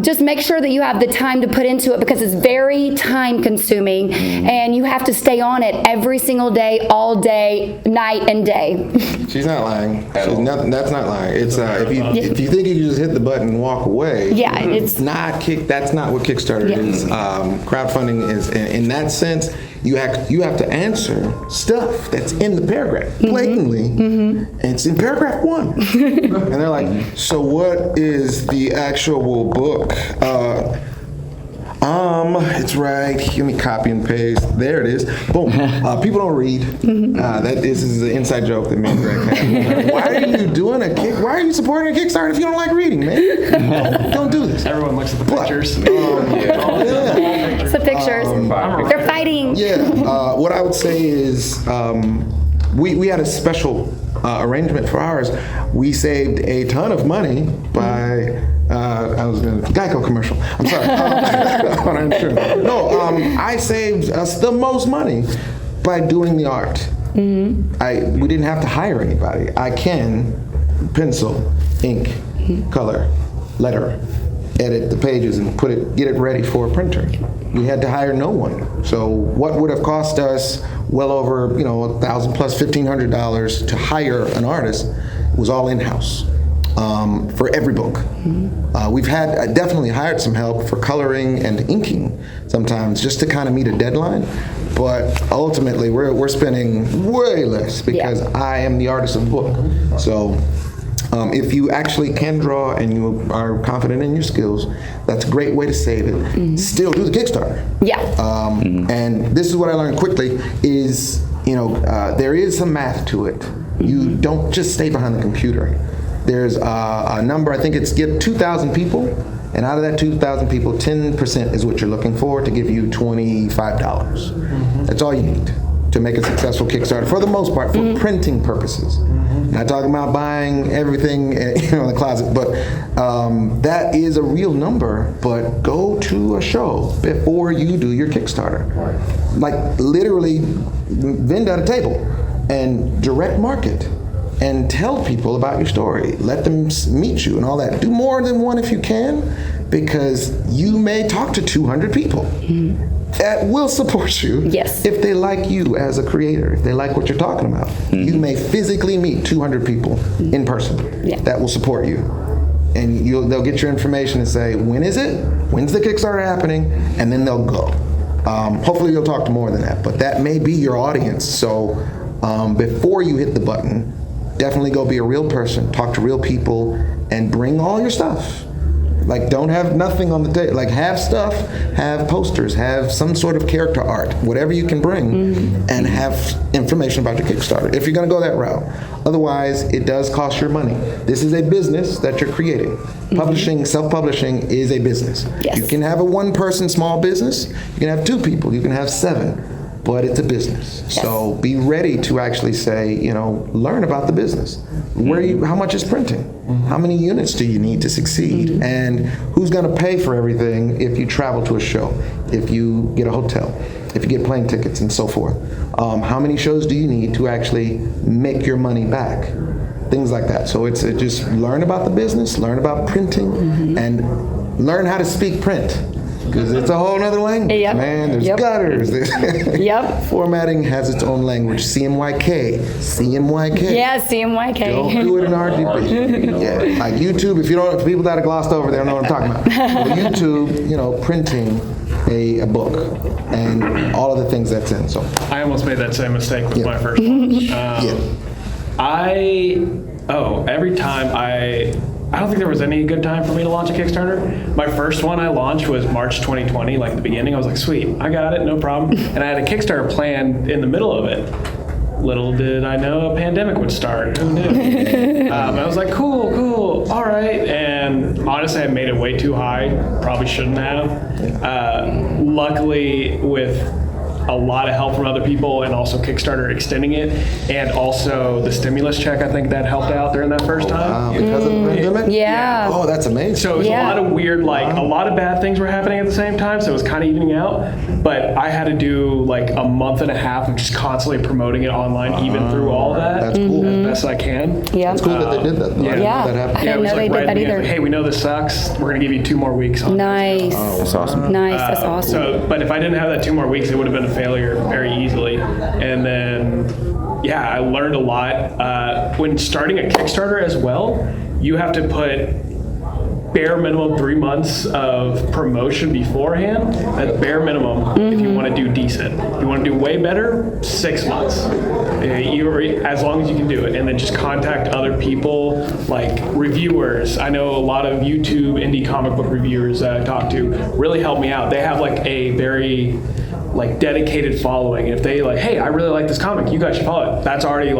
just make sure that you have the time to put into it, because it's very time consuming and you have to stay on it every single day, all day, night and day. She's not lying. That's not lying. It's if you think you can just hit the button and walk away. Yeah, it's not That's not what Kickstarter is. Crowdfunding is in that sense. You have to answer stuff that's in the paragraph blatantly, and it's in paragraph 1. And they're like, so what is the actual book? It's right. Let me copy and paste. There it is. Boom. People don't read. This is an inside joke that me and Greg had. Why are you doing Why are you supporting a Kickstarter if you don't like reading, man? Don't do this. Everyone looks at the pictures. It's the pictures. They're fighting. Yeah. What I would say is we had a special arrangement for ours. We saved a ton of money by I was going to Geico commercial. I'm sorry. On insurance. No, I saved us the most money by doing the art. We didn't have to hire anybody. I can pencil, ink, color, letter, edit the pages and get it ready for a printer. We had to hire no one. So what would have cost us well over $1,000 plus $1,500 to hire an artist was all in-house. For every book. We've definitely hired some help for coloring and inking sometimes, just to kind of meet a deadline, but ultimately we're spending way less because I am the artist of the book. So if you actually can draw and you are confident in your skills, that's a great way to save it. Still do the Kickstarter. And this is what I learned quickly is, there is some math to it. You don't just stay behind the computer. There's a number, I think it's get 2,000 people, and out of that 2,000 people, 10% is what you're looking for to give you $25. That's all you need to make a successful Kickstarter, for the most part, for printing purposes. Not talking about buying everything in the closet, but that is a real number. But go to a show before you do your Kickstarter. Like literally vend at a table and direct market. And tell people about your story. Let them meet you and all that. Do more than one if you can, because you may talk to 200 people that will support you if they like you as a creator, if they like what you're talking about. You may physically meet 200 people in person that will support you. And they'll get your information and say, when is it? When's the Kickstarter happening? And then they'll go. Hopefully you'll talk to more than that, but that may be your audience. So before you hit the button, definitely go be a real person, talk to real people, and bring all your stuff. Like, don't have nothing on the table. Like, have stuff, have posters, have some sort of character art, whatever you can bring, and have information about your Kickstarter, if you're gonna go that route. Otherwise, it does cost your money. This is a business that you're creating. Publishing, self-publishing is a business. Yes. You can have a one-person small business, you can have 2 people, you can have 7, but it's a business. Yes. So be ready to actually say, learn about the business. How much is printing? How many units do you need to succeed? And who's gonna pay for everything if you travel to a show, if you get a hotel, if you get plane tickets and so forth? How many shows do you need to actually make your money back? Things like that. So it's just learn about the business, learn about printing, and learn how to speak print. Because it's a whole other language, Yep. man. There's Yep. gutters. Yep. Formatting has its own language. CMYK. Yeah, CMYK. Don't do it in RGB. Yeah, like YouTube. For people that are glossed over, they don't know what I'm talking about. But YouTube, printing a book and all of the things that's in. So I almost made that same mistake with Yeah. my first one. yeah, Every time I don't think there was any good time for me to launch a Kickstarter. My first one I launched was March 2020, like the beginning. I was like, sweet, I got it, no problem. And I had a Kickstarter planned in the middle of it. Little did I know a pandemic would start. Who knew? I was like, cool, all right. And honestly, I made it way too high. Probably shouldn't have. Luckily, with a lot of help from other people and also Kickstarter extending it, and also the stimulus check, I think that helped out during that first time. because of the pandemic. Yeah. Oh, that's amazing. So it was Yeah. a lot of weird, a lot of bad things were happening at the same time, so it was kind of evening out. But I had to do like a month and a half of just constantly promoting it online, even through all of that, That's cool. as best I can. Yeah. It's cool that they did that. Though. I didn't know Yeah. that happened. I didn't it was know they like did right that at the end, either. like, hey, we know this sucks. We're going to give you 2 more weeks on it. Nice. That's awesome. Nice. That's awesome. So, but if I didn't have that 2 more weeks, it would have been a failure very easily. And then, yeah, I learned a lot. When starting a Kickstarter as well, you have to put bare minimum 3 months of promotion beforehand. That's bare minimum if you want to do decent. If you want to do way better, 6 months. As long as you can do it. And then just contact other people, like reviewers. I know a lot of YouTube indie comic book reviewers that I talk to really help me out. They have like a very dedicated following. If they hey, I really like this comic, you guys should follow it. That's already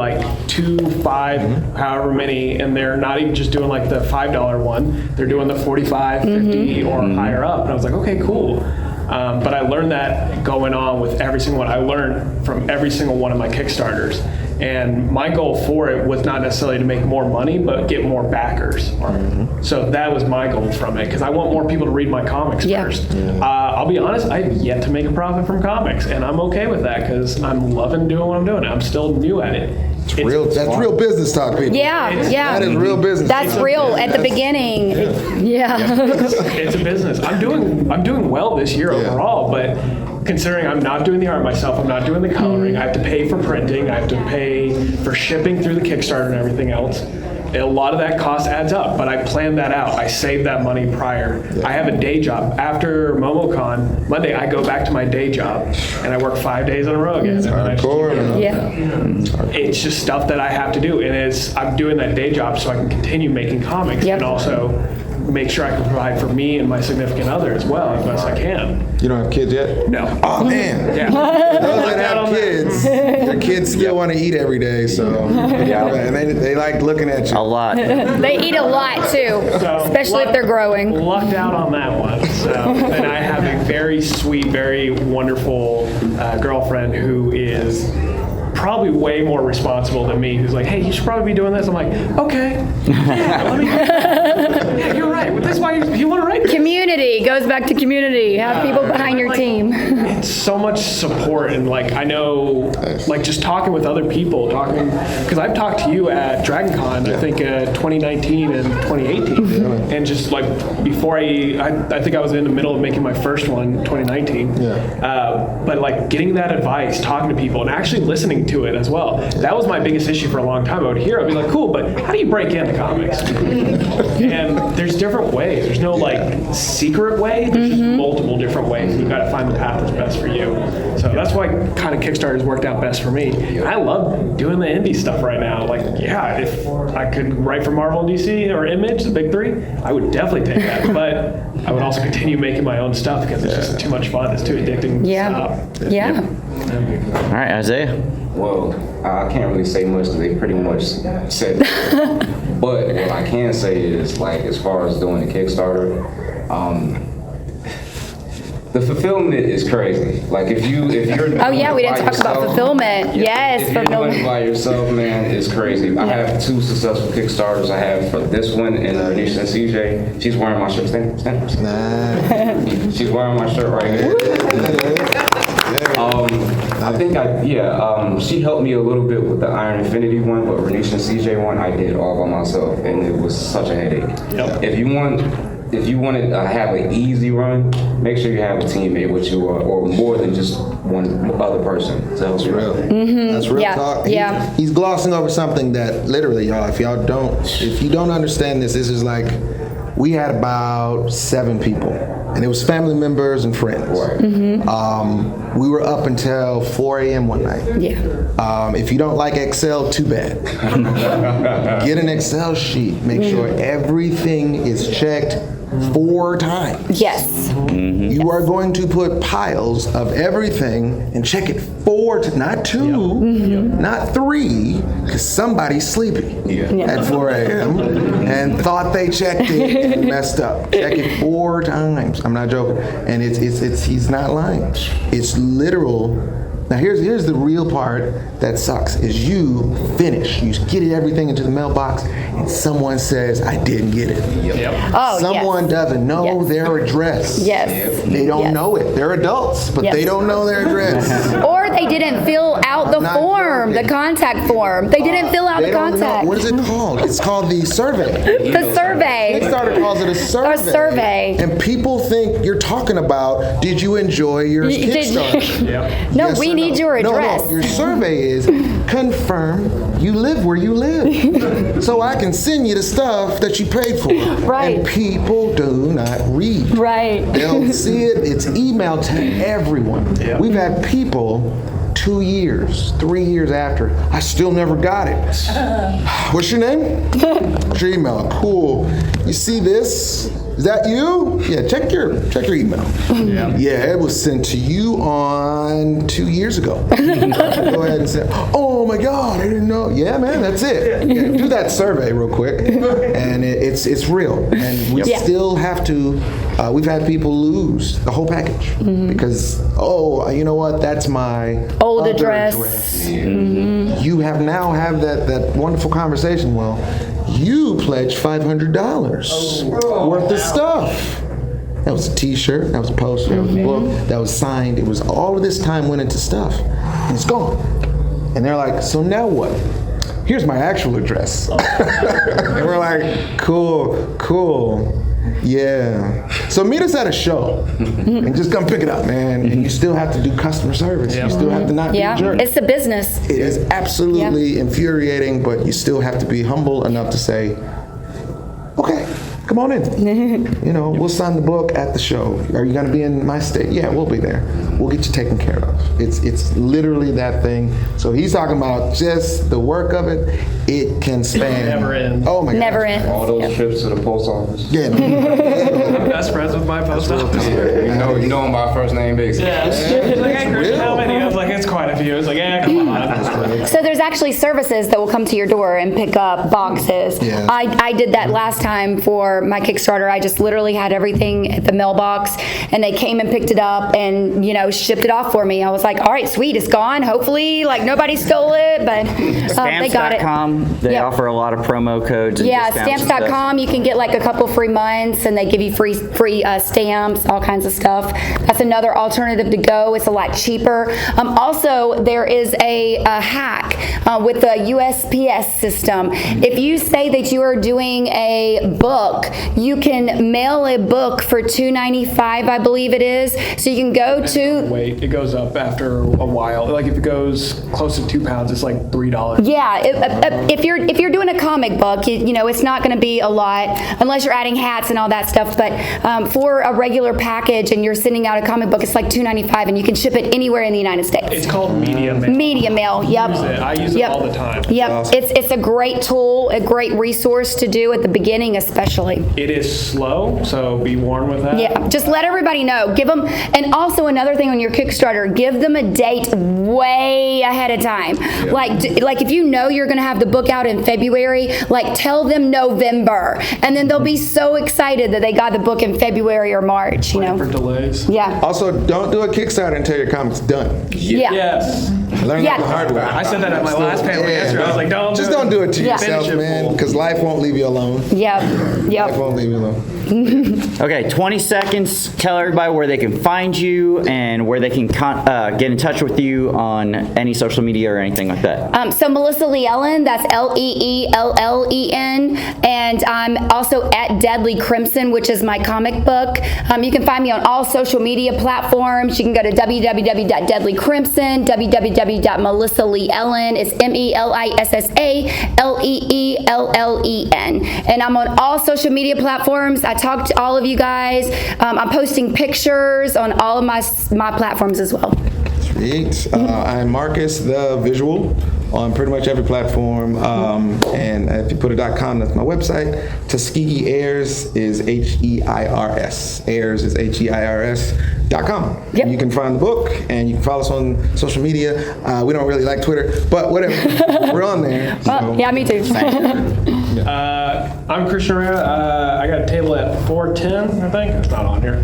2, 5, however many, and they're not even just doing the $5 one. They're doing the 45, 50, or higher up. And I was like, okay, cool. But I learned that going on with every single one. I learned from every single one of my Kickstarters. And my goal for it was not necessarily to make more money, but get more backers. So that was my goal from it, because I want more people to read my comics first. I'll be honest, I've yet to make a profit from comics, and I'm okay with that because I'm loving doing what I'm doing. I'm still new at it. That's real business talk, people. Yeah. That is real business. That's real at the beginning. Yeah. It's a business. I'm doing well this year overall, but considering I'm not doing the art myself, I'm not doing the coloring, I have to pay for printing, I have to pay for shipping through the Kickstarter and everything else. A lot of that cost adds up, but I planned that out. I saved that money prior. I have a day job. After MomoCon, Monday, I go back to my day job, and I work 5 days in a row again. Hardcore, man. Yeah. It's just stuff that I have to do, and I'm doing that day job so I can continue making comics Yep. and also make sure I can provide for me and my significant other as well as best I can. You don't have kids yet? No. Oh man. Yeah. Those that have kids, your kids still want to eat every day, so and they like looking at you. A lot. They eat a lot too, especially if they're growing. Lucked out on that one. So, and I have a very sweet, very wonderful girlfriend who is probably way more responsible than me, who's like, hey, you should probably be doing this. I'm like, okay. Yeah, you're right. Well, that's why you want to write this. Community goes back to community. Have people behind your team. It's so much support, and I know, just talking with other people, because I've talked to you at DragonCon, I think 2019 and 2018, and just before I think I was in the middle of making my first one, 2019, but getting that advice, talking to people, and actually listening to it as well. That was my biggest issue for a long time. I would hear, I'd be like, cool, but how do you break into comics? And there's different ways. There's no secret way. There's just multiple different ways. You've got to find the path that's best for you. So So that's why kind of Kickstarter's worked out best for me. I love doing the indie stuff right now. Like, yeah, if I could write for Marvel and DC or Image, the big three, I would definitely take that. But I would also continue making my own stuff because it's just too much fun. It's too addicting to stop. Yeah. All right, Isaiah. Well, I can't really say much because they pretty much said it. But what I can say is, like, as far as doing the Kickstarter, the fulfillment is crazy. Like, if you're Oh yeah, we didn't talk about fulfillment. Yes, if you're doing it fulfillment. by yourself, man, it's crazy. I have 2 successful Kickstarters. I have for this one and Renisha and CJ. She's wearing my shirt. Stand. She's wearing my shirt right here. She helped me a little bit with the Iron Infinity one, but Renisha and CJ one, I did all by myself, and it was such a headache. Yep. If you want to have an easy run, make sure you have a teammate with you, or more than just one other person to help you. That's real Yeah, talk. yeah. He's glossing over something that literally, y'all, if you don't understand this is like, we had about 7 people, and it was family members and friends. Right. We were up until 4 a.m. one night. Yeah. If you don't like Excel, too bad. Get an Excel sheet. Make sure everything is checked 4 times. Yes. You are going to put piles of everything and check it 4 not 2, not 3, because somebody's sleepy at 4 a.m. and thought they checked it and messed up. Check it 4 times. I'm not joking. And it's he's not lying. It's literal. Now here's the real part that sucks is you finish. You get everything into the mailbox and someone says, I didn't get it. Oh, Someone doesn't know their address. Yes. They don't know it. They're adults, but they don't know their address. Or they didn't fill out the Not form, the joking. contact form. They didn't fill out They the don't know. contact. What is it called? It's called the survey. The survey. Kickstarter calls it a survey. A survey. And people think you're talking about, did you enjoy your Did you- Kickstarter? No, Yes we or need no? your address. No, your survey is confirm you live where you live. So I can send you the stuff that you paid for. Right. And people do not read. Right. They'll see it. It's emailed to everyone. We've had people 2 years, 3 years after, I still never got it. What's your name? What's your email? Cool. You see this? Is that you? Yeah, check your email. Yeah, it was sent to you on 2 years ago. Go ahead and say, oh my God, I didn't know. Yeah, man, that's it. Yeah, do that survey real quick. And it's real. And we still have to, we've had people lose the whole package because, you know what, that's my Old other address. You now have that wonderful conversation. Well, you pledged $500 worth of stuff. That was a T-shirt, that was a poster, that was a book, that was signed. It was all of this time went into stuff, and it's gone. And they're like, so now what? Here's my actual address. And we're like, cool. Yeah. So meet us at a show and just come pick it up, man. And you still have to do customer service. You still have to not be a jerk. It's a business. It is absolutely infuriating, but you still have to be humble enough to say, okay, come on in. We'll sign the book at the show. Are you going to be in my state? Yeah, we'll be there. We'll get you taken care of. It's literally that thing. So he's talking about just the work of it. It can span. Never ends. Oh my God. Never ends. All those trips to the post office. Yeah. I'm best friends with my post office. You know him by first name basis. Yeah. He's like, hey, Christian, how many? I was like, it's quite a few. It's like, yeah, come on. So there's actually services that will come to your door and pick up boxes. Yeah. I did that last time for my Kickstarter. I just literally had everything at the mailbox, and they came and picked it up and shipped it off for me. I was like, all right, sweet, it's gone. Hopefully, nobody stole it, but they got it. Stamps.com, they offer a lot of promo codes. And Yeah, discounts and stuff. stamps.com, you can get a couple free months, and they give you free stamps, all kinds of stuff. That's another alternative to go. It's a lot cheaper. Also, there is a hack. with the USPS system. If you say that you are doing a book, you can mail a book for $2.95, I believe it is. So you can go to. Wait, it goes up after a while. Like if it goes close to 2 pounds, it's like $3. Yeah, if you're doing a comic book, you know it's not going to be a lot unless you're adding hats and all that stuff. But for a regular package and you're sending out a comic book, it's like $2.95, and you can ship it anywhere in the United States. It's called media mail. Media mail. Yep. I use it all the time. Yep. Awesome. It's a great tool, a great resource to do at the beginning, especially. It is slow, so be warned with that. Yeah, just let everybody know. Give them, and also another thing on your Kickstarter, give them a date way ahead of time. Yeah. Like if you know you're going to have the book out in February, like tell them November, and then they'll be so excited that they got the book in February or March. You For know. delays. Yeah. Also, don't do a Kickstarter until your comic's done. Yeah. Yes. Learn Yeah. that the hard way. I said that at my last panel yesterday. I was like, don't do it to Yeah. yourself, Finish it man, full. because life won't leave you alone. Yep. Life Yep. won't leave you alone. Okay, 20 seconds. Tell everybody where they can find you and where they can get in touch with you on any social media or anything like that. So Melissa Lee Ellen, that's Leellen, and I'm also at Deadly Crimson, which is my comic book. You can find me on all social media platforms. You can go to www.deadlycrimson, www.melissaleellen. It's MELISSALEELLEN, and I'm on all social media platforms. I talk to all of you guys. I'm posting pictures on all of my platforms as well. Sweet. I'm Marcus the Visual on pretty much every platform. And if you put a .com, that's my website. Tuskegee Airs is HEIRS. Airs is HEIRS.com. Yep. And you can find the book, and you can follow us on social media. We don't really like Twitter, but whatever. We're on there. Well, yeah, me too. I'm Christian Herrera. I got a table at 410, I think. It's not on here.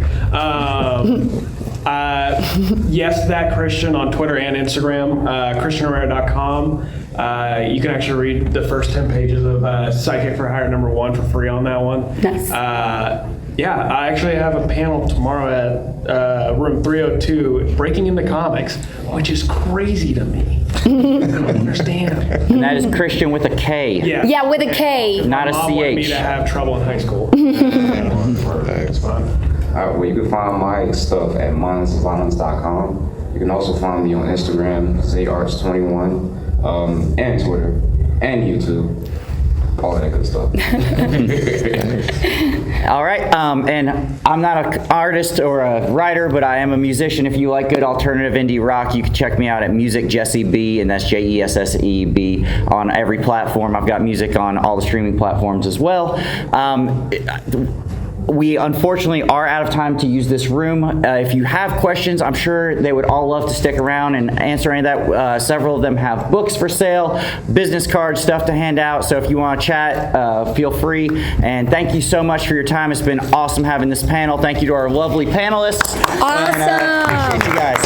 Yes, that Christian on Twitter and Instagram, ChristianHerrera.com. You can actually read the first 10 pages of Psychic for Hire #1 for free on that one. Nice. Yeah, I actually have a panel tomorrow at room 302, Breaking into Comics, which is crazy to me. I don't understand. And that is Christian with a K. Yeah. Yeah, with a K. Not a Mom wanted me CH. to have trouble in high school. It's fun. Well, you can find my stuff at mindlessviolence.com. You can also find me on Instagram, ZARts21, and Twitter, and YouTube. All that good stuff. All right, and I'm not an artist or a writer, but I am a musician. If you like good alternative indie rock, you can check me out at Music Jesse B, and that's JESSEB on every platform. I've got music on all the streaming platforms as well. We unfortunately are out of time to use this room. If you have questions, I'm sure they would all love to stick around and answer any of that. Several of them have books for sale, business cards, stuff to hand out. So if you want to chat, feel free. And thank you so much for your time. It's been awesome having this panel. Thank you to our lovely panels. Awesome. And, appreciate you guys.